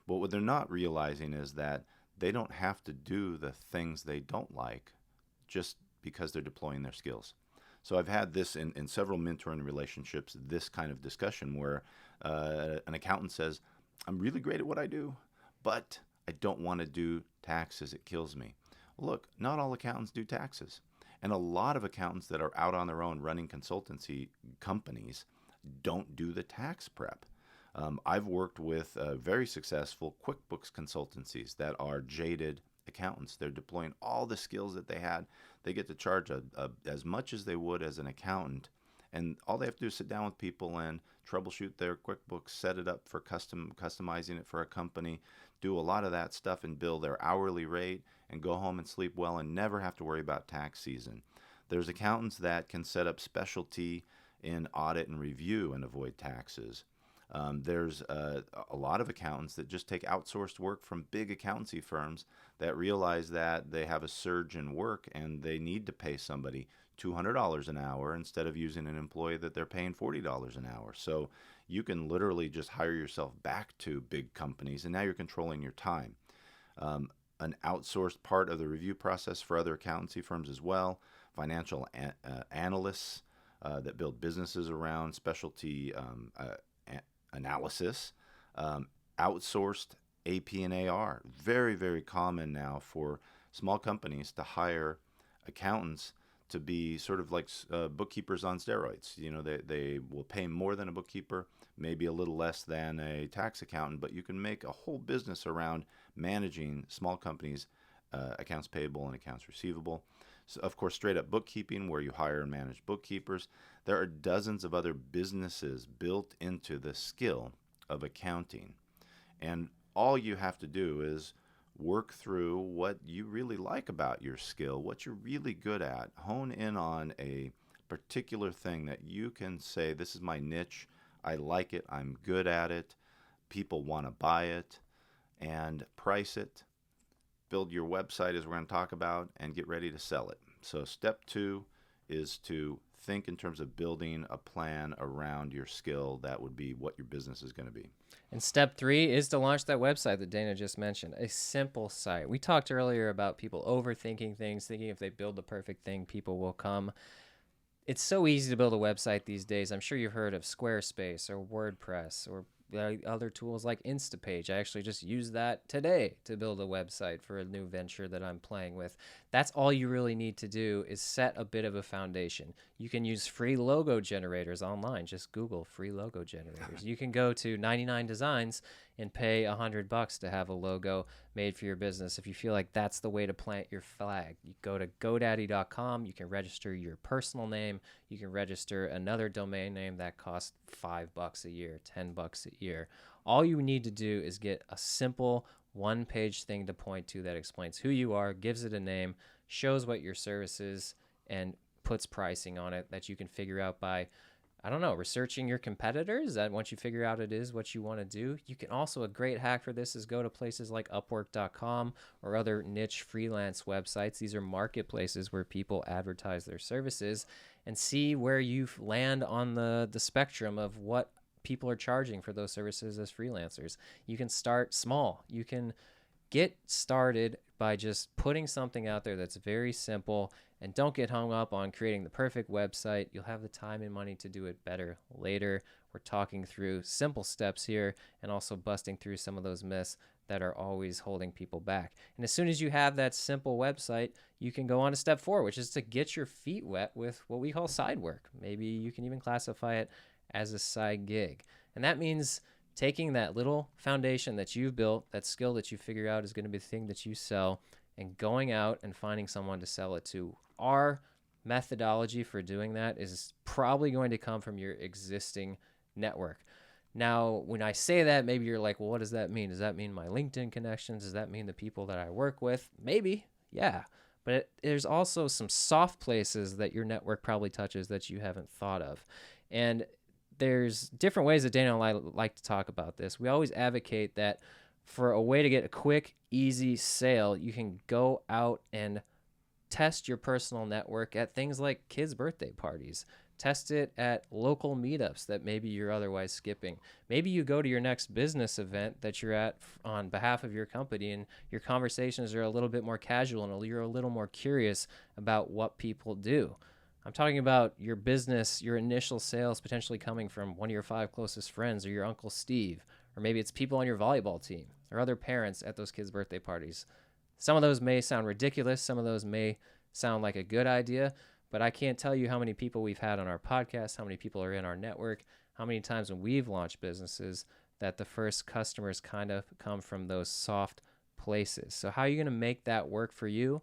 But what they're not realizing is that they don't have to do the things they don't like just because they're deploying their skills. So I've had this in several mentoring relationships, this kind of discussion where an accountant says, I'm really great at what I do, but I don't want to do taxes. It kills me. Look, not all accountants do taxes. And a lot of accountants that are out on their own running consultancy companies don't do the tax prep. I've worked with very successful QuickBooks consultancies that are jaded accountants. They're deploying all the skills that they had. They get to charge as much as they would as an accountant. And all they have to do is sit down with people and troubleshoot their QuickBooks, set it up for customizing it for a company, do a lot of that stuff and bill their hourly rate and go home and sleep well and never have to worry about tax season. There's accountants that can set up specialty in audit and review and avoid taxes. There's a lot of accountants that just take outsourced work from big accountancy firms that realize that they have a surge in work and they need to pay somebody $200 an hour instead of using an employee that they're paying $40 an hour. So you can literally just hire yourself back to big companies, and now you're controlling your time. An outsourced part of the review process for other accountancy firms as well, financial analysts that build businesses around specialty analysis, outsourced AP and AR. Very, very common now for small companies to hire accountants to be sort of like bookkeepers on steroids. They will pay more than a bookkeeper, maybe a little less than a tax accountant, but you can make a whole business around managing small companies' accounts payable and accounts receivable. So, of course, straight up bookkeeping, where you hire and manage bookkeepers. There are dozens of other businesses built into the skill of accounting. And all you have to do is work through what you really like about your skill, what you're really good at. Hone in on a particular thing that you can say, this is my niche, I like it, I'm good at it, people want to buy it, and price it. Build your website, as we're going to talk about, and get ready to sell it. So step 2 is to think in terms of building a plan around your skill. That would be what your business is going to be.
And step 3 is to launch that website that Dana just mentioned, a simple site. We talked earlier about people overthinking things, thinking if they build the perfect thing, people will come. It's so easy to build a website these days. I'm sure you've heard of Squarespace or WordPress or other tools like Instapage. I actually just used that today to build a website for a new venture that I'm playing with. That's all you really need to do is set a bit of a foundation. You can use free logo generators online. Just Google free logo generators. You can go to 99 Designs and pay $100 to have a logo made for your business. If you feel like that's the way to plant your flag, you go to GoDaddy.com. You can register your personal name. You can register another domain name that costs $5 a year, $10 a year. All you need to do is get a simple one-page thing to point to that explains who you are, gives it a name, shows what your service is, and puts pricing on it that you can figure out by, I don't know, researching your competitors. That once you figure out it is what you want to do, you can also, a great hack for this is go to places like Upwork.com or other niche freelance websites. These are marketplaces where people advertise their services, and see where you land on the spectrum of what people are charging for those services as freelancers. You can start small. You can get started by just putting something out there that's very simple And don't get hung up on creating the perfect website. You'll have the time and money to do it better later. We're talking through simple steps here and also busting through some of those myths that are always holding people back. And as soon as you have that simple website, you can go on to step 4, which is to get your feet wet with what we call side work. Maybe you can even classify it as a side gig. And that means taking that little foundation that you've built, that skill that you figure out is going to be the thing that you sell, and going out and finding someone to sell it to. Our methodology for doing that is probably going to come from your existing network. Now, when I say that, maybe you're like, well, what does that mean? Does that mean my LinkedIn connections? Does that mean the people that I work with? Maybe, yeah. But there's also some soft places that your network probably touches that you haven't thought of. And there's different ways that Dana and I like to talk about this. We always advocate that for a way to get a quick, easy sale, you can go out and test your personal network at things like kids' birthday parties. Test it at local meetups that maybe you're otherwise skipping. Maybe you go to your next business event that you're at on behalf of your company, and your conversations are a little bit more casual and you're a little more curious about what people do. I'm talking about your business, your initial sales potentially coming from one of your 5 closest friends or your Uncle Steve, or maybe it's people on your volleyball team or other parents at those kids' birthday parties. Some of those may sound ridiculous. Some of those may sound like a good idea, but I can't tell you how many people we've had on our podcast, how many people are in our network, how many times when we've launched businesses that the first customers kind of come from those soft places. So how are you going to make that work for you?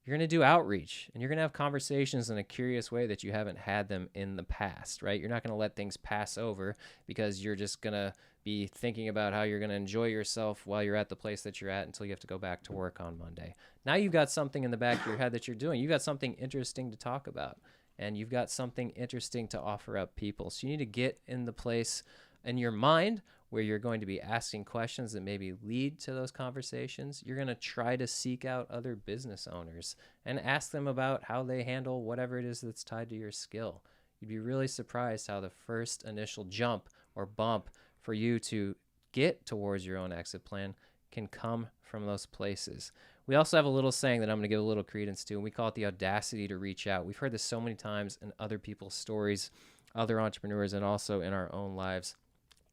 You're going to do outreach, and you're going to have conversations in a curious way that you haven't had them in the past, right? You're not going to let things pass over because you're just going to be thinking about how you're going to enjoy yourself while you're at the place that you're at until you have to go back to work on Monday. Now you've got something in the back of your head that you're doing. You've got something interesting to talk about, and you've got something interesting to offer up people. So you need to get in the place in your mind where you're going to be asking questions that maybe lead to those conversations. You're going to try to seek out other business owners and ask them about how they handle whatever it is that's tied to your skill. You'd be really surprised how the first initial jump or bump for you to get towards your own exit plan can come from those places. We also have a little saying that I'm going to give a little credence to, and we call it the audacity to reach out. We've heard this so many times in other people's stories, other entrepreneurs, and also in our own lives.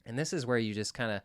And this is where you just kind of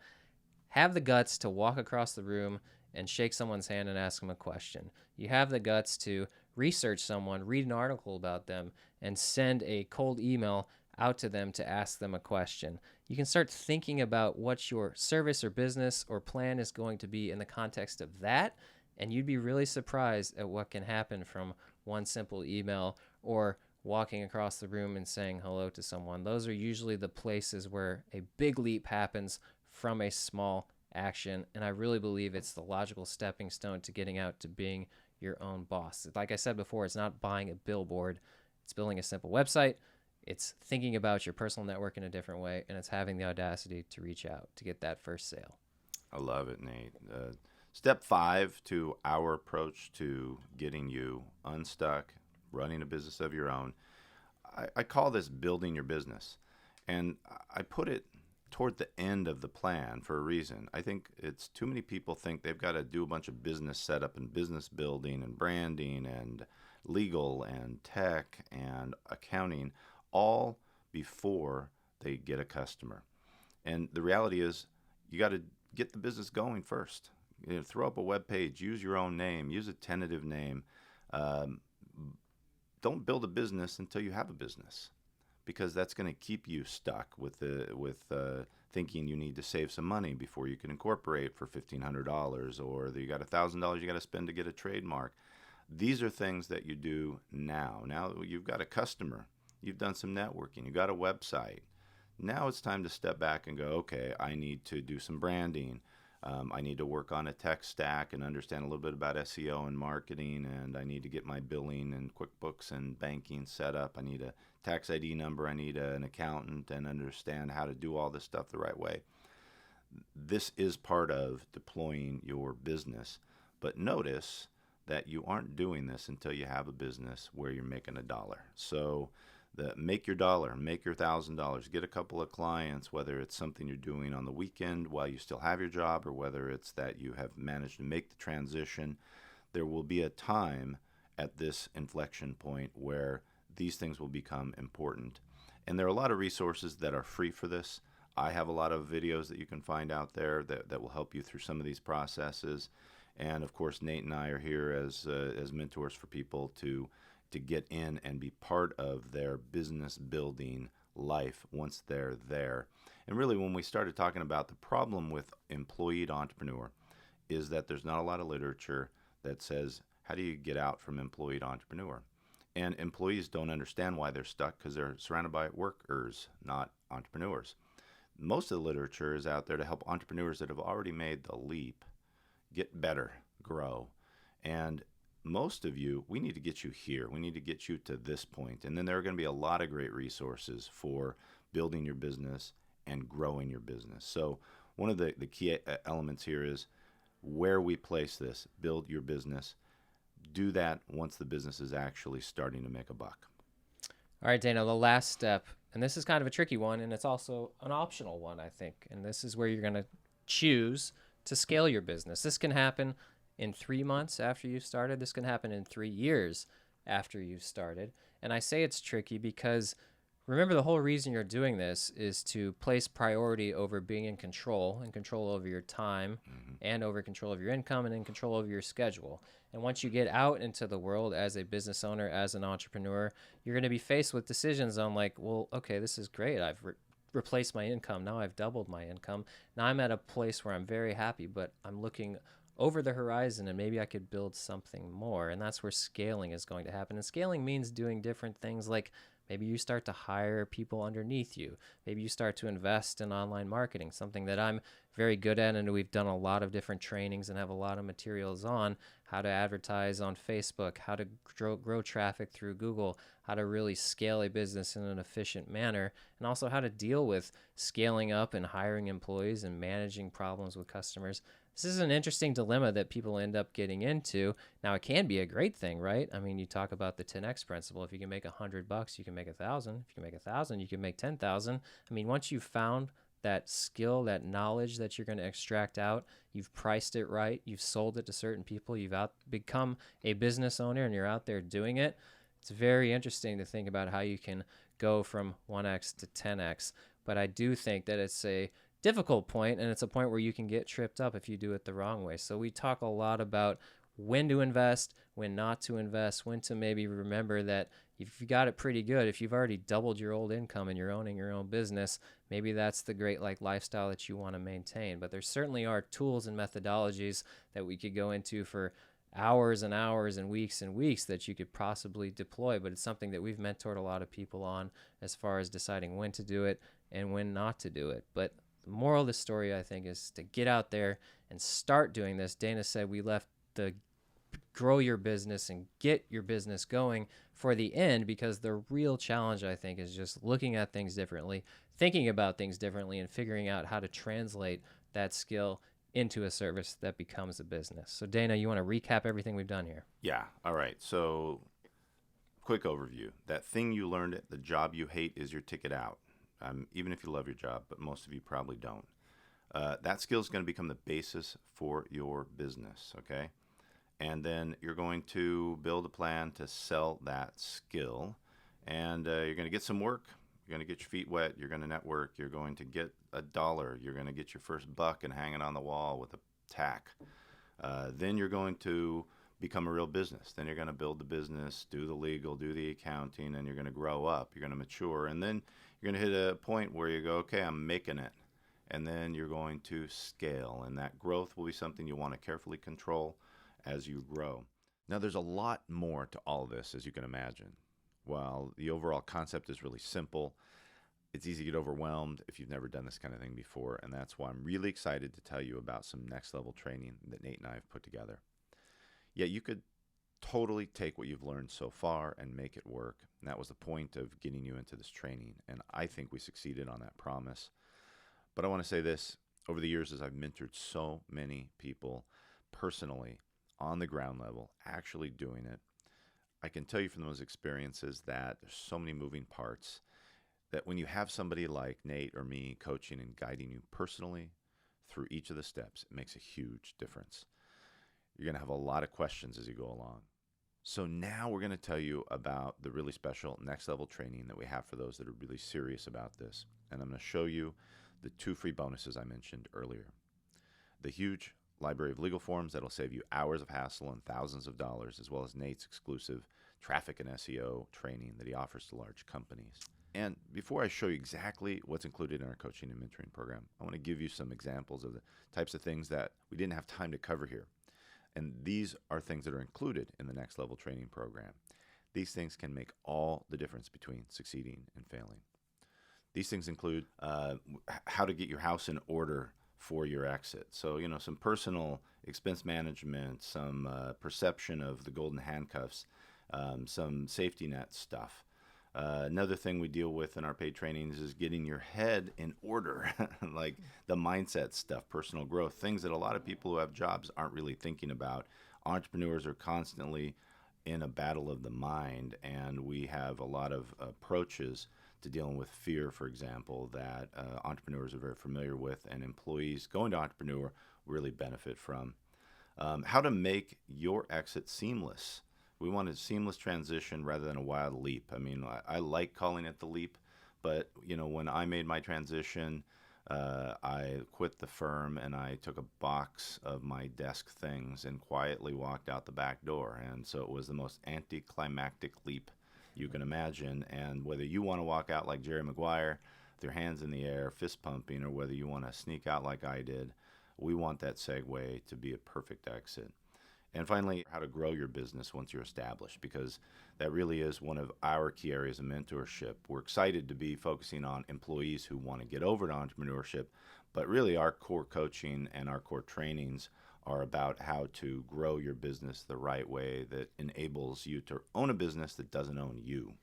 have the guts to walk across the room and shake someone's hand and ask them a question. You have the guts to research someone, read an article about them, and send a cold email out to them to ask them a question. You can start thinking about what your service or business or plan is going to be in the context of that, and you'd be really surprised at what can happen from one simple email or walking across the room and saying hello to someone. Those are usually the places where a big leap happens from a small action, and I really believe it's the logical stepping stone to getting out to being your own boss. Like I said before, it's not buying a billboard. It's building a simple website. It's thinking about your personal network in a different way, and it's having the audacity to reach out to get that first sale.
I love it, Nate. Step 5 to our approach to getting you unstuck, running a business of your own. I call this building your business. And I put it toward the end of the plan for a reason. I think it's too many people think they've got to do a bunch of business setup and business building and branding and legal and tech and accounting all before they get a customer. And the reality is you got to get the business going first. Throw up a web page, use your own name, use a tentative name. Don't build a business until you have a business, because that's going to keep you stuck with thinking you need to save some money before you can incorporate for $1,500, or that you got $1,000 you got to spend to get a trademark. These are things that you do now. Now you've got a customer, you've done some networking, you've got a website. Now it's time to step back and go, okay, I need to do some branding. I need to work on a tech stack and understand a little bit about SEO and marketing, and I need to get my billing and QuickBooks and banking set up. I need a tax ID number. I need an accountant and understand how to do all this stuff the right way. This is part of deploying your business, but notice that you aren't doing this until you have a business where you're making a dollar. So make your dollar, make your $1,000, get a couple of clients, whether it's something you're doing on the weekend while you still have your job, or whether it's that you have managed to make the transition. There will be a time at this inflection point where these things will become important. And there are a lot of resources that are free for this. I have a lot of videos that you can find out there that will help you through some of these processes. And of course, Nate and I are here as mentors for people to get in and be part of their business building life once they're there. And really, when we started talking about the problem with employee entrepreneur, is that there's not a lot of literature that says, how do you get out from employee entrepreneur? And employees don't understand why they're stuck because they're surrounded by workers, not entrepreneurs. Most of the literature is out there to help entrepreneurs that have already made the leap get better, grow. And most of you, we need to get you here. We need to get you to this point. And then there are going to be a lot of great resources for building your business and growing your business. So one of the key elements here is where we place this. Build your business. Do that once the business is actually starting to make a buck.
All right, Dana, the last step, and this is kind of a tricky one, and it's also an optional one, I think. And this is where you're going to choose to scale your business. This can happen in 3 months after you've started. This can happen in 3 years after you've started. And I say it's tricky because remember, the whole reason you're doing this is to place priority over being in control over your time, and over control of your income, and in control over your schedule. And once you get out into the world as a business owner, as an entrepreneur, you're going to be faced with decisions on like, well, okay, this is great. I've replaced my income. Now I've doubled my income. Now I'm at a place where I'm very happy, but I'm looking over the horizon and maybe I could build something more. And that's where scaling is going to happen. And scaling means doing different things, like maybe you start to hire people underneath you. Maybe you start to invest in online marketing, something that I'm very good at, and we've done a lot of different trainings and have a lot of materials on how to advertise on Facebook, how to grow traffic through Google, how to really scale a business in an efficient manner, and also how to deal with scaling up and hiring employees and managing problems with customers. This is an interesting dilemma that people end up getting into. Now, it can be a great thing, right? I mean, you talk about the 10x principle. If you can make $100, you can make 1,000. If you can make 1,000, you can make 10,000. I mean, once you've found that skill, that knowledge that you're going to extract out, you've priced it right, you've sold it to certain people, you've become a business owner, and you're out there doing it. It's very interesting to think about how you can go from 1x to 10x. But I do think that it's a difficult point, and it's a point where you can get tripped up if you do it the wrong way. So we talk a lot about when to invest, when not to invest, when to maybe remember that if you got it pretty good, if you've already doubled your old income and you're owning your own business, maybe that's the great lifestyle that you want to maintain. But there certainly are tools and methodologies that we could go into for hours and hours and weeks that you could possibly deploy. But it's something that we've mentored a lot of people on as far as deciding when to do it and when not to do it. But the moral of the story, I think, is to get out there and start doing this. Dana said we left the grow your business and get your business going for the end, because the real challenge, I think, is just looking at things differently, thinking about things differently, and figuring out how to translate that skill into a service that becomes a business. So Dana, you want to recap everything we've done here?
Yeah. All right. So quick overview. That thing you learned, the job you hate, is your ticket out. Even if you love your job, but most of you probably don't. That skill is going to become the basis for your business, okay? And then you're going to build a plan to sell that skill, and you're going to get some work. You're going to get your feet wet. You're going to network. You're going to get $1. You're going to get your first buck and hang it on the wall with a tack. Then you're going to become a real business. Then you're going to build the business, do the legal, do the accounting, and you're going to grow up. You're going to mature, and then you're going to hit a point where you go, okay, I'm making it. And then you're going to scale, and that growth will be something you want to carefully control as you grow. Now, there's a lot more to all of this, as you can imagine. While the overall concept is really simple, it's easy to get overwhelmed if you've never done this kind of thing before, and that's why I'm really excited to tell you about some next level training that Nate and I have put together. Yeah, you could totally take what you've learned so far and make it work. And that was the point of getting you into this training, and I think we succeeded on that promise. But I want to say this, over the years as I've mentored so many people personally, on the ground level, actually doing it, I can tell you from those experiences that there's so many moving parts that when you have somebody like Nate or me coaching and guiding you personally through each of the steps, it makes a huge difference. You're going to have a lot of questions as you go along. So now we're going to tell you about the really special next level training that we have for those that are really serious about this. And I'm going to show you the 2 free bonuses I mentioned earlier. The huge library of legal forms that'll save you hours of hassle and thousands of dollars, as well as Nate's exclusive traffic and SEO training that he offers to large companies. And before I show you exactly what's included in our coaching and mentoring program, I want to give you some examples of the types of things that we didn't have time to cover here. And these are things that are included in the next level training program. These things can make all the difference between succeeding and failing. These things include how to get your house in order for your exit. So, some personal expense management, some perception of the golden handcuffs, some safety net stuff. Another thing we deal with in our paid trainings is getting your head in order, like the mindset stuff, personal growth, things that a lot of people who have jobs aren't really thinking about. Entrepreneurs are constantly in a battle of the mind, and we have a lot of approaches to dealing with fear, for example, that entrepreneurs are very familiar with, and employees going to entrepreneur really benefit from. How to make your exit seamless. We want a seamless transition rather than a wild leap. I mean, I like calling it the leap, but when I made my transition, I quit the firm and I took a box of my desk things and quietly walked out the back door. And so it was the most anticlimactic leap you can imagine. And whether you want to walk out like Jerry Maguire, with your hands in the air, fist pumping, or whether you want to sneak out like I did, we want that segue to be a perfect exit. And finally, how to grow your business once you're established, because that really is one of our key areas of mentorship. We're excited to be focusing on employees who want to get over to entrepreneurship, but really our core coaching and our core trainings are about how to grow your business the right way that enables you to own a business that doesn't own you.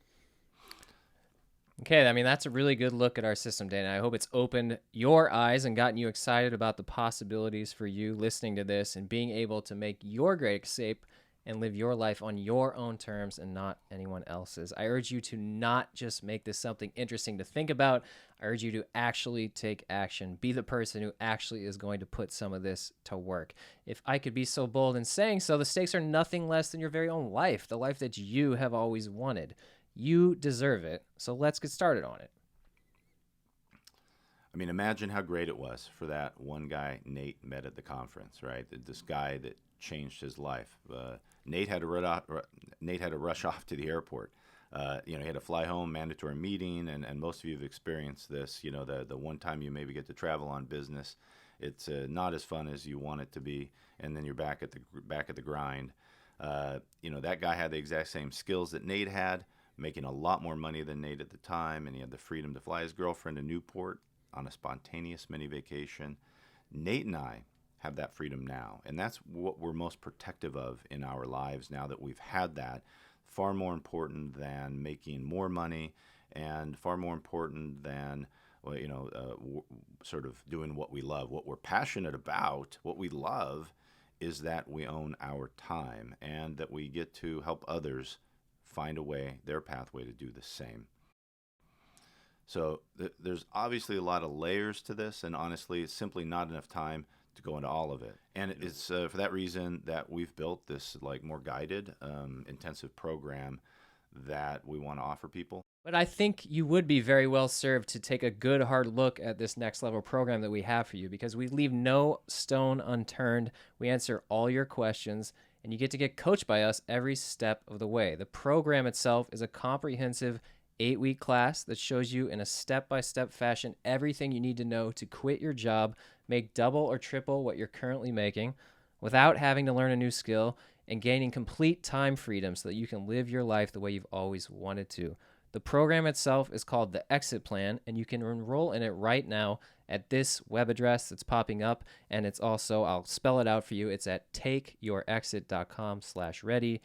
Okay, I mean, that's a really good look at our system, Dana. I hope it's opened your eyes and gotten you excited about the possibilities for you listening to this and being able to make your great escape and live your life on your own terms and not anyone else's. I urge you to not just make this something interesting to think about. I urge you to actually take action. Be the person who actually is going to put some of this to work. If I could be so bold in saying so, the stakes are nothing less than your very own life, the life that you have always wanted. You deserve it, so let's get started on it.
I mean, imagine how great it was for that one guy Nate met at the conference, right? This guy that changed his life. Nate had to rush off to the airport. He had to fly home, mandatory meeting, and most of you have experienced this. The one time you maybe get to travel on business, it's not as fun as you want it to be, and then you're back at the grind. That guy had the exact same skills that Nate had, making a lot more money than Nate at the time, and he had the freedom to fly his girlfriend to Newport on a spontaneous mini vacation. Nate and I have that freedom now, and that's what we're most protective of in our lives now that we've had that. Far more important than making more money, and far more important than sort of doing what we love. What we're passionate about, what we love, is that we own our time and that we get to help others find a way, their pathway to do the same. So there's obviously a lot of layers to this, and honestly, it's simply not enough time to go into all of it. And it's for that reason that we've built this more guided, intensive program that we want to offer people.
But I think you would be very well served to take a good hard look at this next level program that we have for you, because we leave no stone unturned. We answer all your questions, and you get coached by us every step of the way. The program itself is a comprehensive 8-week class that shows you in a step-by-step fashion everything you need to know to quit your job, make double or triple what you're currently making without having to learn a new skill, and gaining complete time freedom so that you can live your life the way you've always wanted to. The program itself is called the Exit Plan, and you can enroll in it right now at this web address that's popping up. And it's also, I'll spell it out for you. It's at takeyourexit.com/ready,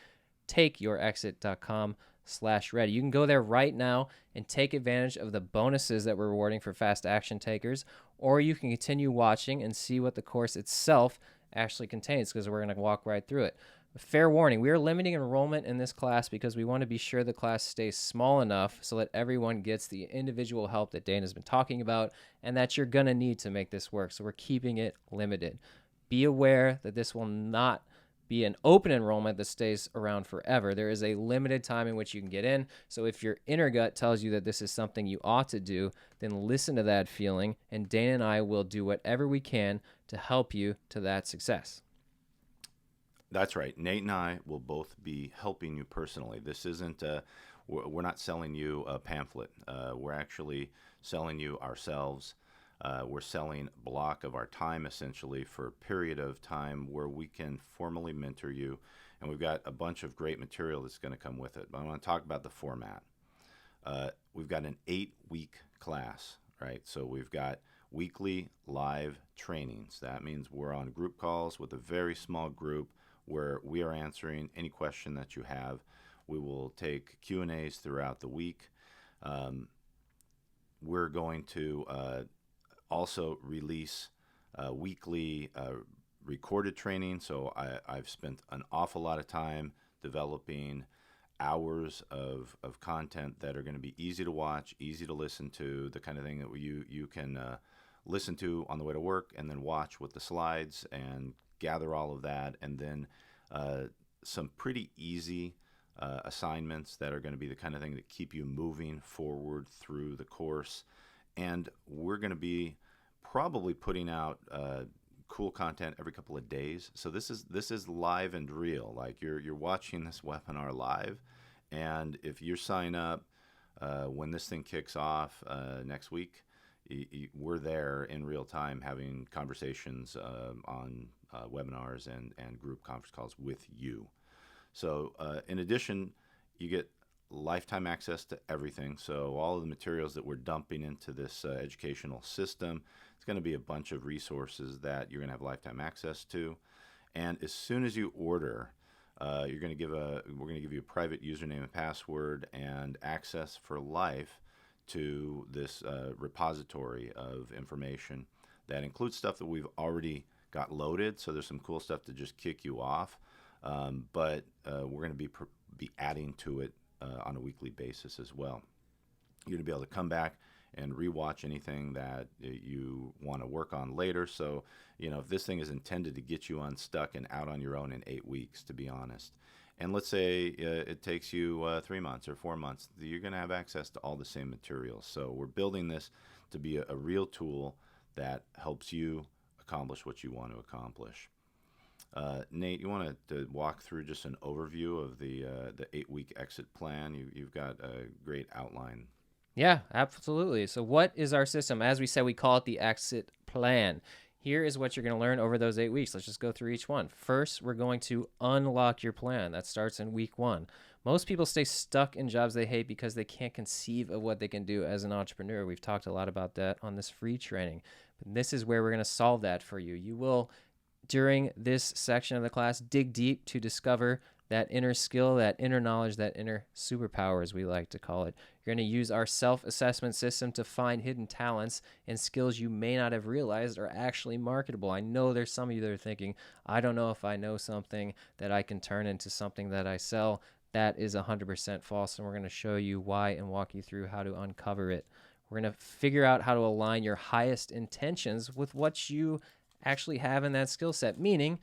takeyourexit.com/ready. You can go there right now and take advantage of the bonuses that we're rewarding for fast action takers, or you can continue watching and see what the course itself actually contains, because we're going to walk right through it. Fair warning, we are limiting enrollment in this class because we want to be sure the class stays small enough so that everyone gets the individual help that Dana's been talking about and that you're going to need to make this work. So we're keeping it limited. Be aware that this will not be an open enrollment that stays around forever. There is a limited time in which you can get in. So if your inner gut tells you that this is something you ought to do, then listen to that feeling, and Dana and I will do whatever we can to help you to that success.
That's right. Nate and I will both be helping you personally. This isn't, we're not selling you a pamphlet. We're actually selling you ourselves. We're selling a block of our time, essentially, for a period of time where we can formally mentor you. And we've got a bunch of great material that's going to come with it. But I want to talk about the format. We've got an 8-week class, right? So we've got weekly live trainings. That means we're on group calls with a very small group where we are answering any question that you have. We will take Q&As throughout the week. We're going to also release weekly recorded training. So I've spent an awful lot of time developing hours of content that are going to be easy to watch, easy to listen to, the kind of thing that you can listen to on the way to work and then watch with the slides and gather all of that, and then some pretty easy assignments that are going to be the kind of thing that keep you moving forward through the course. And we're going to be probably putting out cool content every couple of days. So this is live and real. Like you're watching this webinar live, and if you sign up when this thing kicks off next week, we're there in real time having conversations on webinars and group conference calls with you. So in addition, you get lifetime access to everything. So all of the materials that we're dumping into this educational system, it's going to be a bunch of resources that you're going to have lifetime access to. And as soon as you order, we're going to give you a private username and password and access for life to this repository of information that includes stuff that we've already got loaded. So there's some cool stuff to just kick you off, but we're going to be adding to it on a weekly basis as well. You're going to be able to come back and rewatch anything that you want to work on later. So, if this thing is intended to get you unstuck and out on your own in 8 weeks, to be honest, and let's say it takes you 3 months or 4 months, you're going to have access to all the same materials. So we're building this to be a real tool that helps you accomplish what you want to accomplish. Nate, you want to walk through just an overview of the 8-week exit plan? You've got a great outline.
Yeah, absolutely. So what is our system? As we said, we call it the exit plan. Here is what you're going to learn over those 8 weeks. Let's just go through each one. First, we're going to unlock your plan. That starts in week 1. Most people stay stuck in jobs they hate because they can't conceive of what they can do as an entrepreneur. We've talked a lot about that on this free training. But this is where we're going to solve that for you. You will, during this section of the class, dig deep to discover that inner skill, that inner knowledge, that inner superpower, as we like to call it. You're going to use our self-assessment system to find hidden talents and skills you may not have realized are actually marketable. I know there's some of you that are thinking, I don't know if I know something that I can turn into something that I sell. That is 100% false, and we're going to show you why and walk you through how to uncover it. We're going to figure out how to align your highest intentions with what you actually have in that skill set, meaning,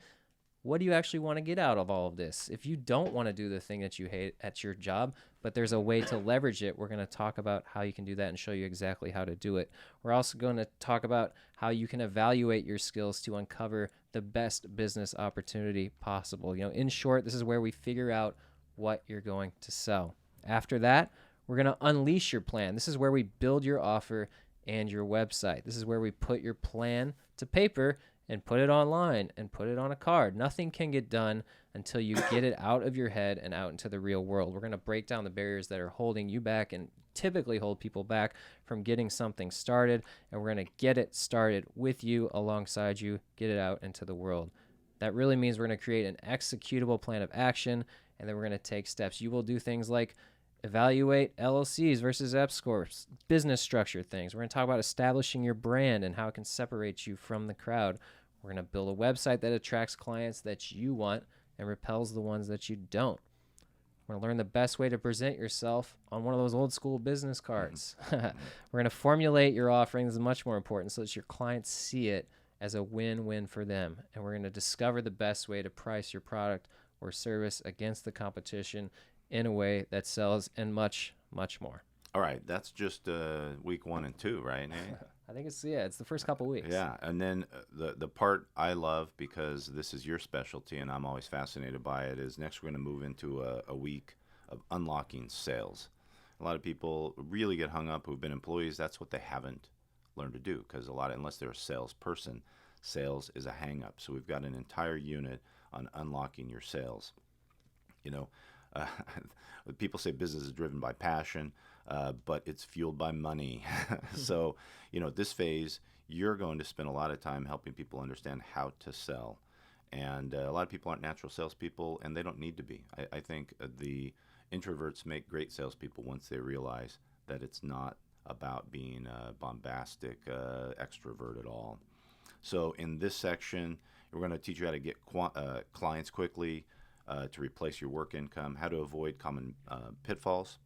what do you actually want to get out of all of this? If you don't want to do the thing that you hate at your job, but there's a way to leverage it, we're going to talk about how you can do that and show you exactly how to do it. We're also going to talk about how you can evaluate your skills to uncover the best business opportunity possible. In short, this is where we figure out what you're going to sell. After that, we're going to unleash your plan. This is where we build your offer and your website. This is where we put your plan to paper and put it online and put it on a card. Nothing can get done until you get it out of your head and out into the real world. We're going to break down the barriers that are holding you back and typically hold people back from getting something started, and we're going to get it started with you, alongside you, get it out into the world. That really means we're going to create an executable plan of action, and then we're going to take steps. You will do things like evaluate LLCs versus EPS Corps, business structure things. We're going to talk about establishing your brand and how it can separate you from the crowd. We're going to build a website that attracts clients that you want and repels the ones that you don't. We're going to learn the best way to present yourself on one of those old school business cards. We're going to formulate your offerings, much more important, so that your clients see it as a win-win for them. And we're going to discover the best way to price your product or service against the competition in a way that sells, and much, much more.
All right, that's just week 1 and 2, right, Nate?
I think it's the first couple weeks.
Yeah, and then the part I love, because this is your specialty and I'm always fascinated by it, is next we're going to move into a week of unlocking sales. A lot of people really get hung up who've been employees. That's what they haven't learned to do, because unless they're a salesperson, sales is a hang up. So we've got an entire unit on unlocking your sales. You know, uh, people say business is driven by passion, but it's fueled by money. So, this phase, you're going to spend a lot of time helping people understand how to sell. And a lot of people aren't natural salespeople, and they don't need to be. I think the introverts make great salespeople once they realize that it's not about being a bombastic extrovert at all. So in this section, we're going to teach you how to get clients quickly, to replace your work income, how to avoid common pitfalls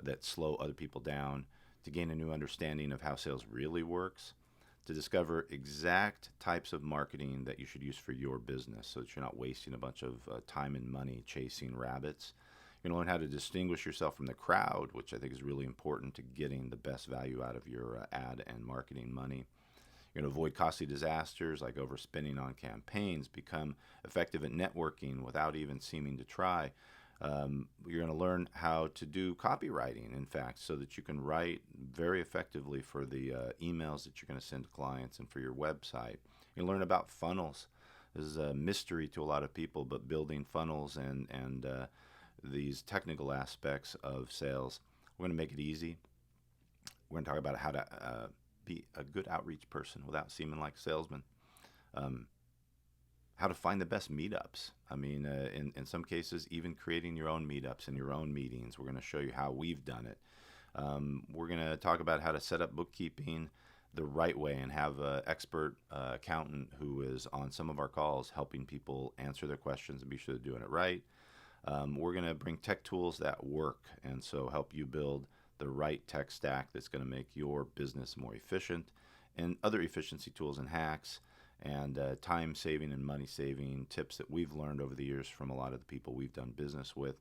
that slow other people down, to gain a new understanding of how sales really works, to discover exact types of marketing that you should use for your business so that you're not wasting a bunch of time and money chasing rabbits. You're going to learn how to distinguish yourself from the crowd, which I think is really important to getting the best value out of your ad and marketing money. You're going to avoid costly disasters like overspending on campaigns, become effective at networking without even seeming to try. You're going to learn how to do copywriting, in fact, so that you can write very effectively for the emails that you're going to send to clients and for your website. You'll learn about funnels. This is a mystery to a lot of people, but building funnels and these technical aspects of sales, we're going to make it easy. We're going to talk about how to be a good outreach person without seeming like a salesman. How to find the best meetups. I mean, in some cases, even creating your own meetups and your own meetings. We're going to show you how we've done it. We're going to talk about how to set up bookkeeping the right way and have an expert accountant who is on some of our calls helping people answer their questions and be sure they're doing it right. We're going to bring tech tools that work, and so help you build the right tech stack that's going to make your business more efficient, and other efficiency tools and hacks and time saving and money saving tips that we've learned over the years from a lot of the people we've done business with.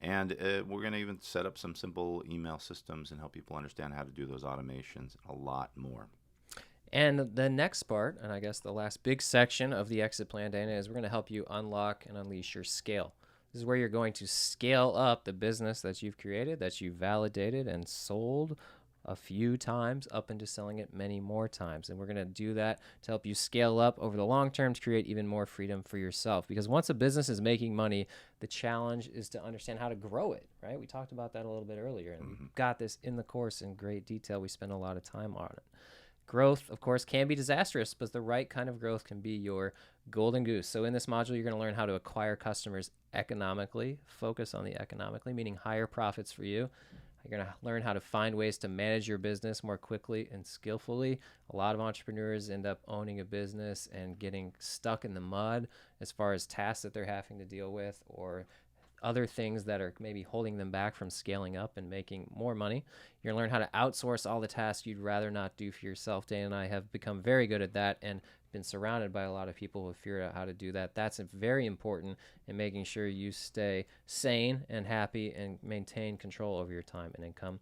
And we're going to even set up some simple email systems and help people understand how to do those automations, and a lot more.
And the next part, and I guess the last big section of the exit plan, Dana, is we're going to help you unlock and unleash your scale. This is where you're going to scale up the business that you've created, that you've validated and sold a few times up into selling it many more times. And we're going to do that to help you scale up over the long term to create even more freedom for yourself. Because once a business is making money, the challenge is to understand how to grow it, right? We talked about that a little bit earlier, and we've got this in the course in great detail. We spend a lot of time on it. Growth, of course, can be disastrous, but the right kind of growth can be your golden goose. So in this module, you're going to learn how to acquire customers economically, focus on the economically, meaning higher profits for you. You're going to learn how to find ways to manage your business more quickly and skillfully. A lot of entrepreneurs end up owning a business and getting stuck in the mud as far as tasks that they're having to deal with, or other things that are maybe holding them back from scaling up and making more money. You're going to learn how to outsource all the tasks you'd rather not do for yourself. Dana and I have become very good at that and been surrounded by a lot of people who have figured out how to do that. That's very important in making sure you stay sane and happy and maintain control over your time and income.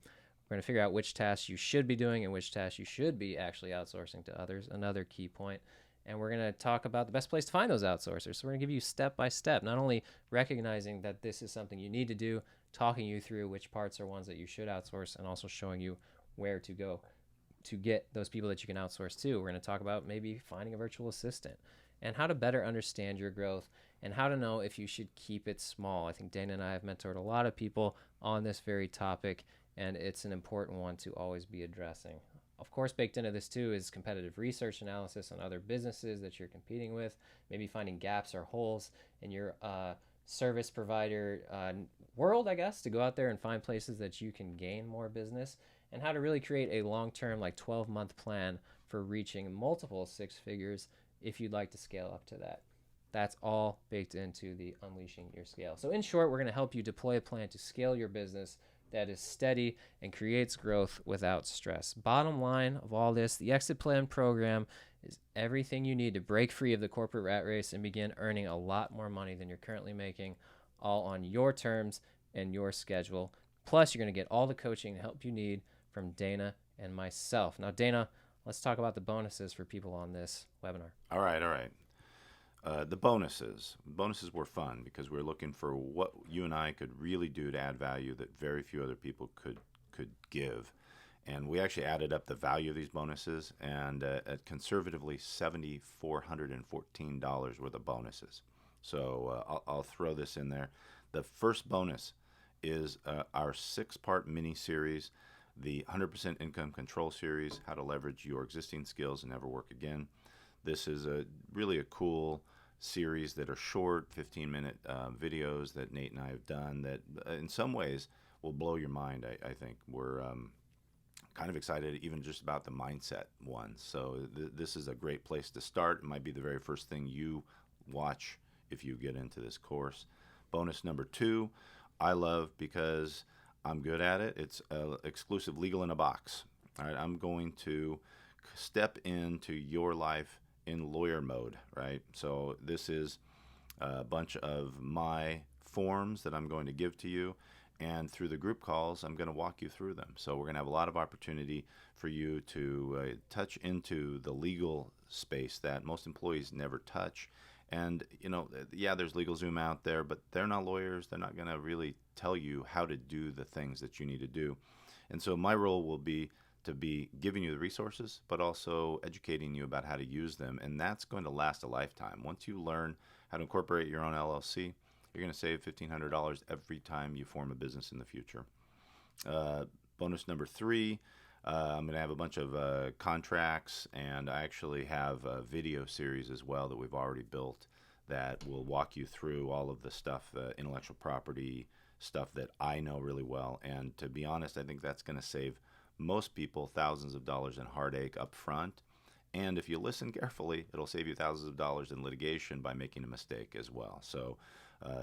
We're going to figure out which tasks you should be doing and which tasks you should be actually outsourcing to others, another key point. And we're going to talk about the best place to find those outsourcers. So we're going to give you step by step, not only recognizing that this is something you need to do, talking you through which parts are ones that you should outsource, and also showing you where to go to get those people that you can outsource to. We're going to talk about maybe finding a virtual assistant and how to better understand your growth and how to know if you should keep it small. I think Dana and I have mentored a lot of people on this very topic, and it's an important one to always be addressing. Of course, baked into this too is competitive research analysis on other businesses that you're competing with, maybe finding gaps or holes in your service provider world, I guess, to go out there and find places that you can gain more business, and how to really create a long-term, like 12-month plan for reaching multiple six figures if you'd like to scale up to that. That's all baked into the Unleashing Your Scale. So in short, we're going to help you deploy a plan to scale your business that is steady and creates growth without stress. Bottom line of all this, the Exit Plan program is everything you need to break free of the corporate rat race and begin earning a lot more money than you're currently making, all on your terms and your schedule. Plus, you're going to get all the coaching and help you need from Dana and myself. Now, Dana, let's talk about the bonuses for people on this webinar.
All right, all right. The bonuses. Bonuses were fun because we were looking for what you and I could really do to add value that very few other people could give. And we actually added up the value of these bonuses, and at conservatively $7,414 worth of bonuses. So I'll throw this in there. The first bonus is our 6-part mini series, the 100% Income Control series, how to leverage your existing skills and never work again. This is really a cool series that are short, 15-minute videos that Nate and I have done that in some ways will blow your mind, I think. We're kind of excited even just about the mindset one. So this is a great place to start. It might be the very first thing you watch if you get into this course. Bonus number 2, I love because I'm good at it. It's exclusive Legal in a Box. All right, I'm going to step into your life in lawyer mode, right? So this is a bunch of my forms that I'm going to give to you, and through the group calls, I'm going to walk you through them. So we're going to have a lot of opportunity for you to touch into the legal space that most employees never touch. And, yeah, there's LegalZoom out there, but they're not lawyers. They're not going to really tell you how to do the things that you need to do. And so my role will be to be giving you the resources, but also educating you about how to use them. And that's going to last a lifetime. Once you learn how to incorporate your own LLC, you're going to save $1,500 every time you form a business in the future. Bonus number 3, I'm going to have a bunch of contracts, and I actually have a video series as well that we've already built that will walk you through all of the stuff, intellectual property stuff that I know really well. And to be honest, I think that's going to save most people thousands of dollars in heartache up front. And if you listen carefully, it'll save you thousands of dollars in litigation by making a mistake as well. So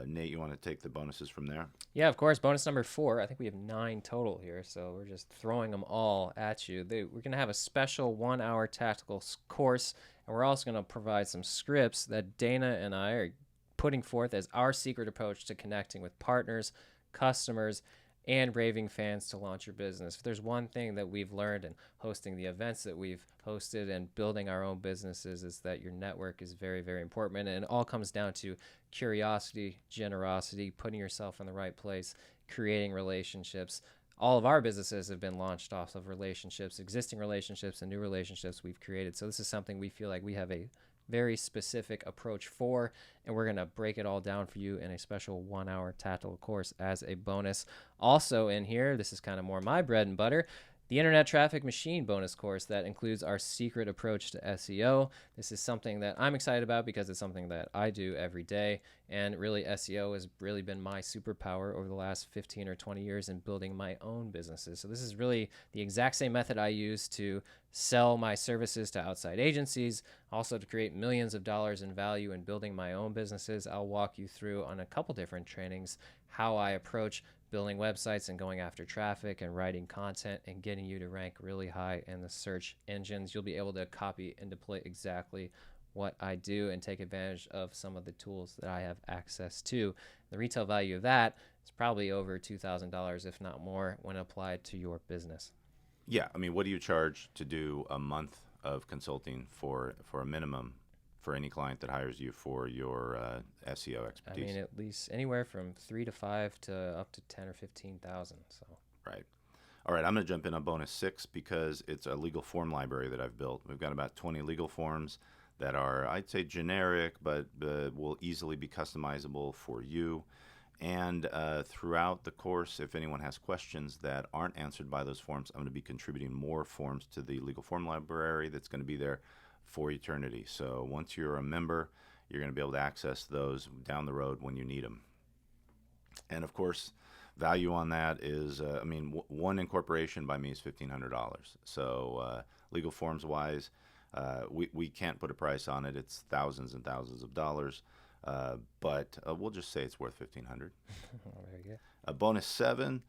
Nate, you want to take the bonuses from there?
Yeah, of course. Bonus number 4. I think we have 9 total here, so we're just throwing them all at you. We're going to have a special 1-hour tactical course, and we're also going to provide some scripts that Dana and I are putting forth as our secret approach to connecting with partners, customers, and raving fans to launch your business. If there's one thing that we've learned in hosting the events that we've hosted and building our own businesses, is that your network is very, very important. And it all comes down to curiosity, generosity, putting yourself in the right place, creating relationships. All of our businesses have been launched off of relationships, existing relationships and new relationships we've created. So this is something we feel like we have a very specific approach for, and we're going to break it all down for you in a special 1-hour tactical course as a bonus. Also in here, this is kind of more my bread and butter, the Internet Traffic Machine bonus course that includes our secret approach to SEO. This is something that I'm excited about because it's something that I do every day, and really SEO has really been my superpower over the last 15 or 20 years in building my own businesses. So this is really the exact same method I use to sell my services to outside agencies, also to create millions of dollars in value in building my own businesses. I'll walk you through on a couple different trainings how I approach building websites and going after traffic and writing content and getting you to rank really high in the search engines. You'll be able to copy and deploy exactly what I do and take advantage of some of the tools that I have access to. The retail value of that is probably over $2,000, if not more, when applied to your business.
Yeah, I mean, what do you charge to do a month of consulting for a minimum for any client that hires you for your SEO expertise?
I mean, at least anywhere from 3 to 5 to up to 10 or 15,000. So
right. All right, I'm going to jump in on bonus 6 because it's a legal form library that I've built. We've got about 20 legal forms that are, I'd say, generic, but will easily be customizable for you. And throughout the course, if anyone has questions that aren't answered by those forms, I'm going to be contributing more forms to the legal form library that's going to be there for eternity. So once you're a member, you're going to be able to access those down the road when you need them. And of course, value on that is, one incorporation by me is $1,500. So legal forms wise, we can't put a price on it. It's thousands and thousands of dollars. But we'll just say it's worth $1,500.
Very good.
Bonus 7,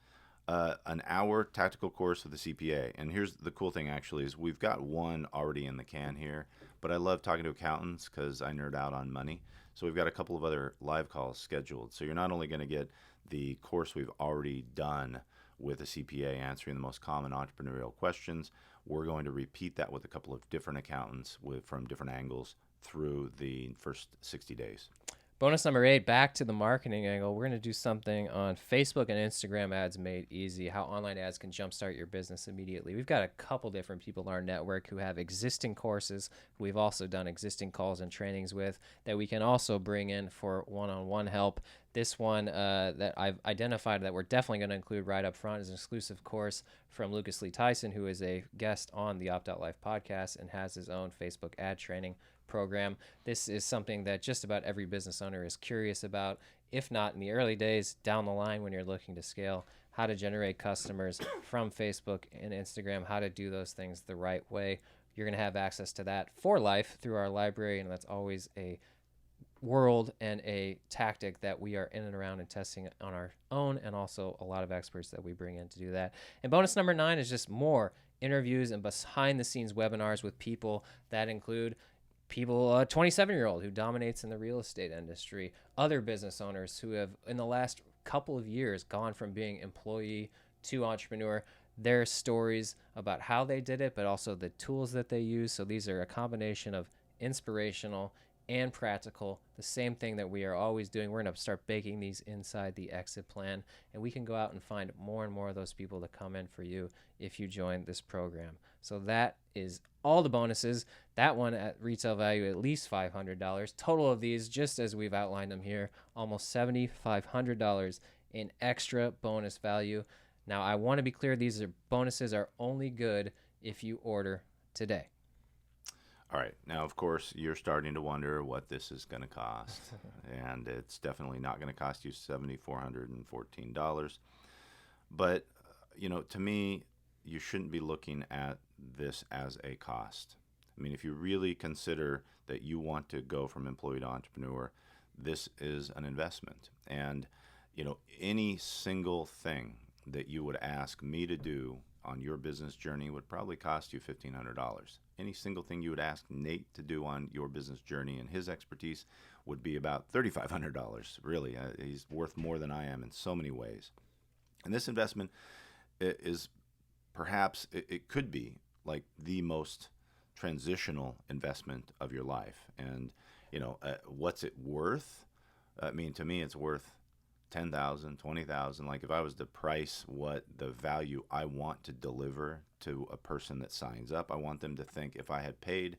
an hour tactical course with the CPA. And here's the cool thing actually is we've got one already in the can here, but I love talking to accountants because I nerd out on money. So we've got a couple of other live calls scheduled. So you're not only going to get the course we've already done with a CPA answering the most common entrepreneurial questions, we're going to repeat that with a couple of different accountants from different angles through the first 60 days.
Bonus number 8, back to the marketing angle. We're going to do something on Facebook and Instagram ads made easy, how online ads can jumpstart your business immediately. We've got a couple different people in our network who have existing courses, who we've also done existing calls and trainings with, that we can also bring in for one-on-one help. This one that I've identified that we're definitely going to include right up front is an exclusive course from Lucas Lee Tyson, who is a guest on the Opt Out Life podcast and has his own Facebook ad training program. This is something that just about every business owner is curious about, if not in the early days, down the line when you're looking to scale, how to generate customers from Facebook and Instagram, how to do those things the right way. You're going to have access to that for life through our library, and that's always a world and a tactic that we are in and around and testing on our own, and also a lot of experts that we bring in to do that. And bonus number 9 is just more interviews and behind the scenes webinars with people that include people, a 27-year-old who dominates in the real estate industry, other business owners who have in the last couple of years gone from being employee to entrepreneur, their stories about how they did it, but also the tools that they use. So these are a combination of inspirational and practical, the same thing that we are always doing. We're going to start baking these inside the exit plan, and we can go out and find more and more of those people to come in for you if you join this program. So that is all the bonuses. That one at retail value, at least $500. Total of these, just as we've outlined them here, almost $7,500 in extra bonus value. Now, I want to be clear, these bonuses are only good if you order today.
All right. Now, of course, you're starting to wonder what this is going to cost. And it's definitely not going to cost you $7,414. But, to me, you shouldn't be looking at this as a cost. I mean, if you really consider that you want to go from employee to entrepreneur, this is an investment. And, any single thing that you would ask me to do on your business journey would probably cost you $1,500. Any single thing you would ask Nate to do on your business journey and his expertise would be about $3,500. Really, he's worth more than I am in so many ways. And this investment is perhaps, it could be like the most transitional investment of your life. And, what's it worth? I mean, to me, it's worth $10,000, $20,000. Like if I was to price what the value I want to deliver to a person that signs up, I want them to think if I had paid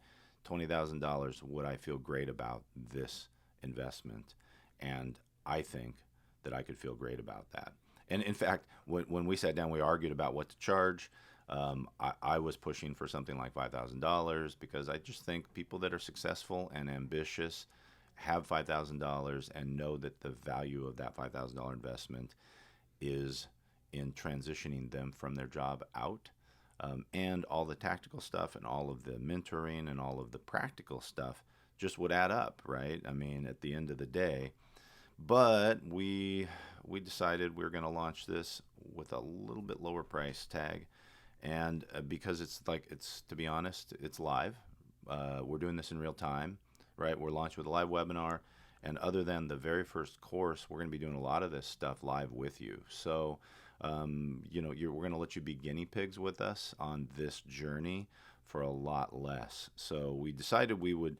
$20,000, would I feel great about this investment? And I think that I could feel great about that. And in fact, when we sat down, we argued about what to charge. I was pushing for something like $5,000 because I just think people that are successful and ambitious have $5,000 and know that the value of that $5,000 investment is in transitioning them from their job out, and all the tactical stuff and all of the mentoring and all of the practical stuff just would add up, right? I mean, at the end of the day. But we decided we were going to launch this with a little bit lower price tag, and because it's to be honest, it's live. We're doing this in real time. Right, we're launched with a live webinar, and other than the very first course, we're going to be doing a lot of this stuff live with you. So, we're going to let you be guinea pigs with us on this journey for a lot less. So we decided we would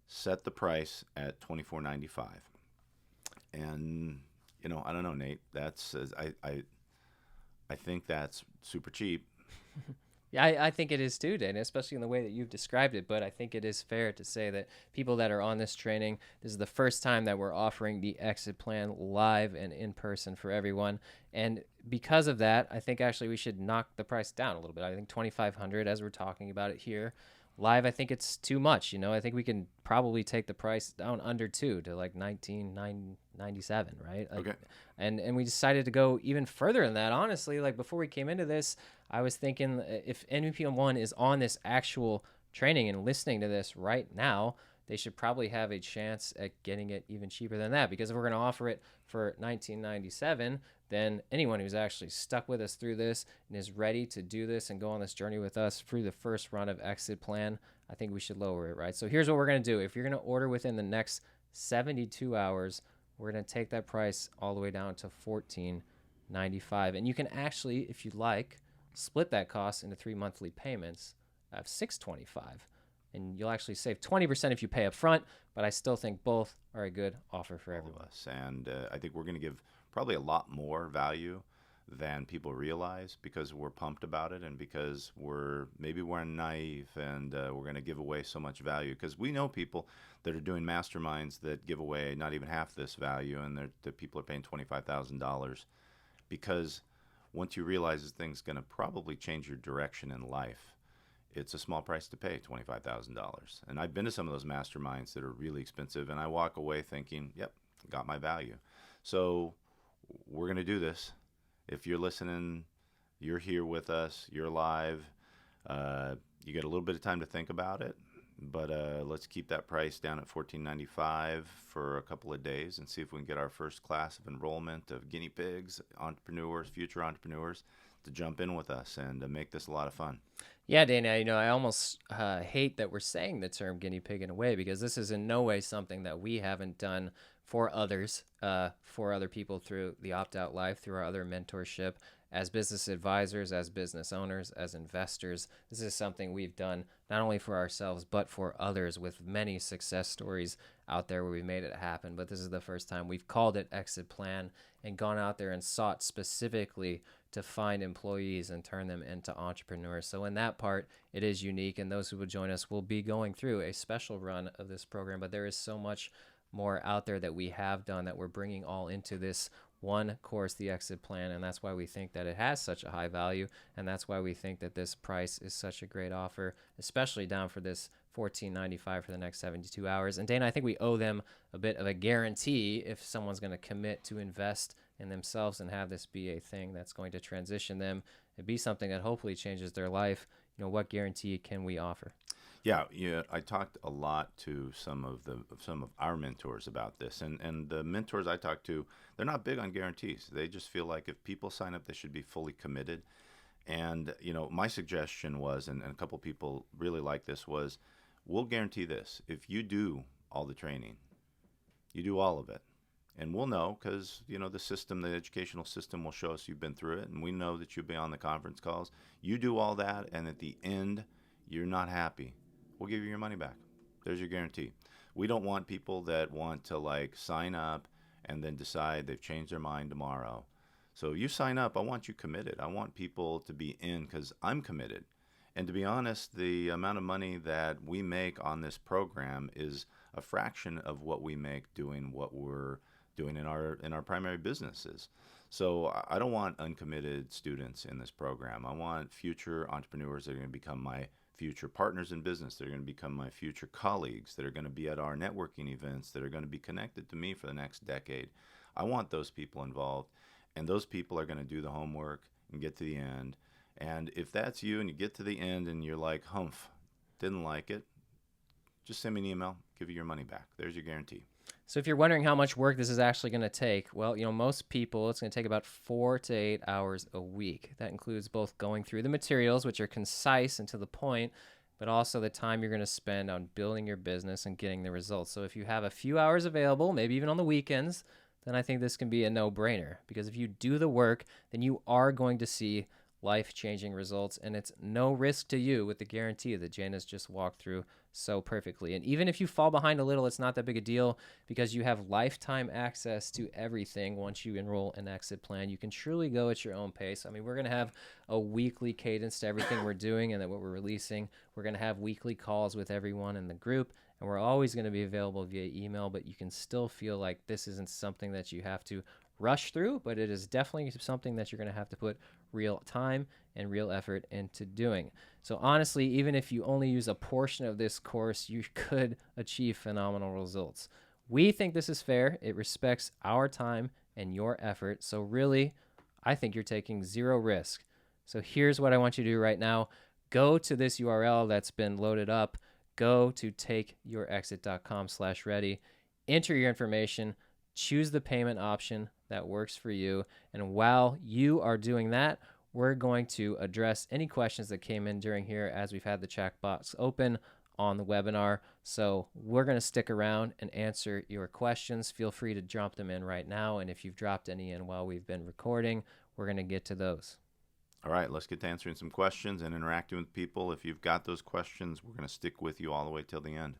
set the price at $24.95, and I don't know, Nate. That's I think that's super cheap.
Yeah, I think it is too, Dana, especially in the way that you've described it. But I think it is fair to say that people that are on this training, this is the first time that we're offering the exit plan live and in person for everyone. And because of that, I think actually we should knock the price down a little bit. I think $2,500 as we're talking about it here. Live, I think it's too much. I think we can probably take the price down under $2 to like $19.97, right?
Okay.
And we decided to go even further than that. Honestly, like before we came into this, I was thinking if NVP1 is on this actual training and listening to this right now, they should probably have a chance at getting it even cheaper than that. Because if we're going to offer it for $19.97, then anyone who's actually stuck with us through this and is ready to do this and go on this journey with us through the first run of Exit Plan, I think we should lower it, right? So here's what we're going to do. If you're going to order within the next 72 hours, we're going to take that price all the way down to $14.95. And you can actually, if you like, split that cost into 3 monthly payments of $6.25. And you'll actually save 20% if you pay up front, but I still think both are a good offer for everyone.
All of us. And I think we're going to give probably a lot more value than people realize because we're pumped about it and because we're naive and we're going to give away so much value because we know people that are doing masterminds that give away not even half this value and the people are paying $25,000 because once you realize this thing's going to probably change your direction in life, it's a small price to pay, $25,000. And I've been to some of those masterminds that are really expensive and I walk away thinking, yep, got my value. So we're going to do this. If you're listening, you're here with us, you're live, you get a little bit of time to think about it, but let's keep that price down at $14.95 for a couple of days and see if we can get our first class of enrollment of guinea pigs, entrepreneurs, future entrepreneurs to jump in with us and make this a lot of fun.
Yeah, Dana, I almost hate that we're saying the term guinea pig in a way because this is in no way something that we haven't done for others, for other people through the Opt-Out Life, through our other mentorship, as business advisors, as business owners, as investors. This is something we've done not only for ourselves, but for others with many success stories out there where we've made it happen. But this is the first time we've called it Exit Plan and gone out there and sought specifically to find employees and turn them into entrepreneurs. So in that part, it is unique. And those who will join us will be going through a special run of this program. But there is so much more out there that we have done that we're bringing all into this one course, the Exit Plan, and that's why we think that it has such a high value, and that's why we think that this price is such a great offer, especially down for this $14.95 for the next 72 hours. And Dana, I think we owe them a bit of a guarantee if someone's going to commit to invest in themselves and have this be a thing that's going to transition them and be something that hopefully changes their life. What guarantee can we offer?
Yeah. I talked a lot to some of our mentors about this, and the mentors I talked to, they're not big on guarantees. They just feel like if people sign up, they should be fully committed. And my suggestion was, and a couple people really like this, was we'll guarantee this: if you do all the training, you do all of it, and we'll know because the educational system will show us you've been through it, and we know that you'll be on the conference calls. You do all that, and at the end, you're not happy. We'll give you your money back. There's your guarantee. We don't want people that want to sign up and then decide they've changed their mind tomorrow. So you sign up, I want you committed. I want people to be in because I'm committed. And to be honest, the amount of money that we make on this program is a fraction of what we make doing what we're doing in our primary businesses. So I don't want uncommitted students in this program. I want future entrepreneurs that are going to become my future partners in business. They're going to become my future colleagues that are going to be at our networking events, that are going to be connected to me for the next decade. I want those people involved, and those people are going to do the homework and get to the end. And if that's you and you get to the end and you're like, humph, didn't like it, just send me an email, give you your money back. There's your guarantee.
So if you're wondering how much work this is actually going to take, well, most people, it's going to take about 4 to 8 hours a week. That includes both going through the materials, which are concise and to the point, but also the time you're going to spend on building your business and getting the results. So if you have a few hours available, maybe even on the weekends, then I think this can be a no-brainer. Because if you do the work, then you are going to see life-changing results, and it's no risk to you with the guarantee that Jana's just walked through so perfectly. And even if you fall behind a little, it's not that big a deal because you have lifetime access to everything once you enroll in Exit Plan. You can truly go at your own pace. I mean, we're going to have a weekly cadence to everything we're doing and that what we're releasing. We're going to have weekly calls with everyone in the group, and we're always going to be available via email, but you can still feel like this isn't something that you have to rush through, but it is definitely something that you're going to have to put real time and real effort into doing. So honestly, even if you only use a portion of this course, you could achieve phenomenal results. We think this is fair. It respects our time and your effort. So really, I think you're taking zero risk. So here's what I want you to do right now. Go to this URL that's been loaded up. go to takeyourexit.com/ready, enter your information, choose the payment option that works for you. And while you are doing that, we're going to address any questions that came in during here as we've had the chat box open on the webinar. So we're going to stick around and answer your questions. Feel free to drop them in right now. And if you've dropped any in while we've been recording, we're going to get to those.
All right, let's get to answering some questions and interacting with people. If you've got those questions, we're going to stick with you all the way till the end.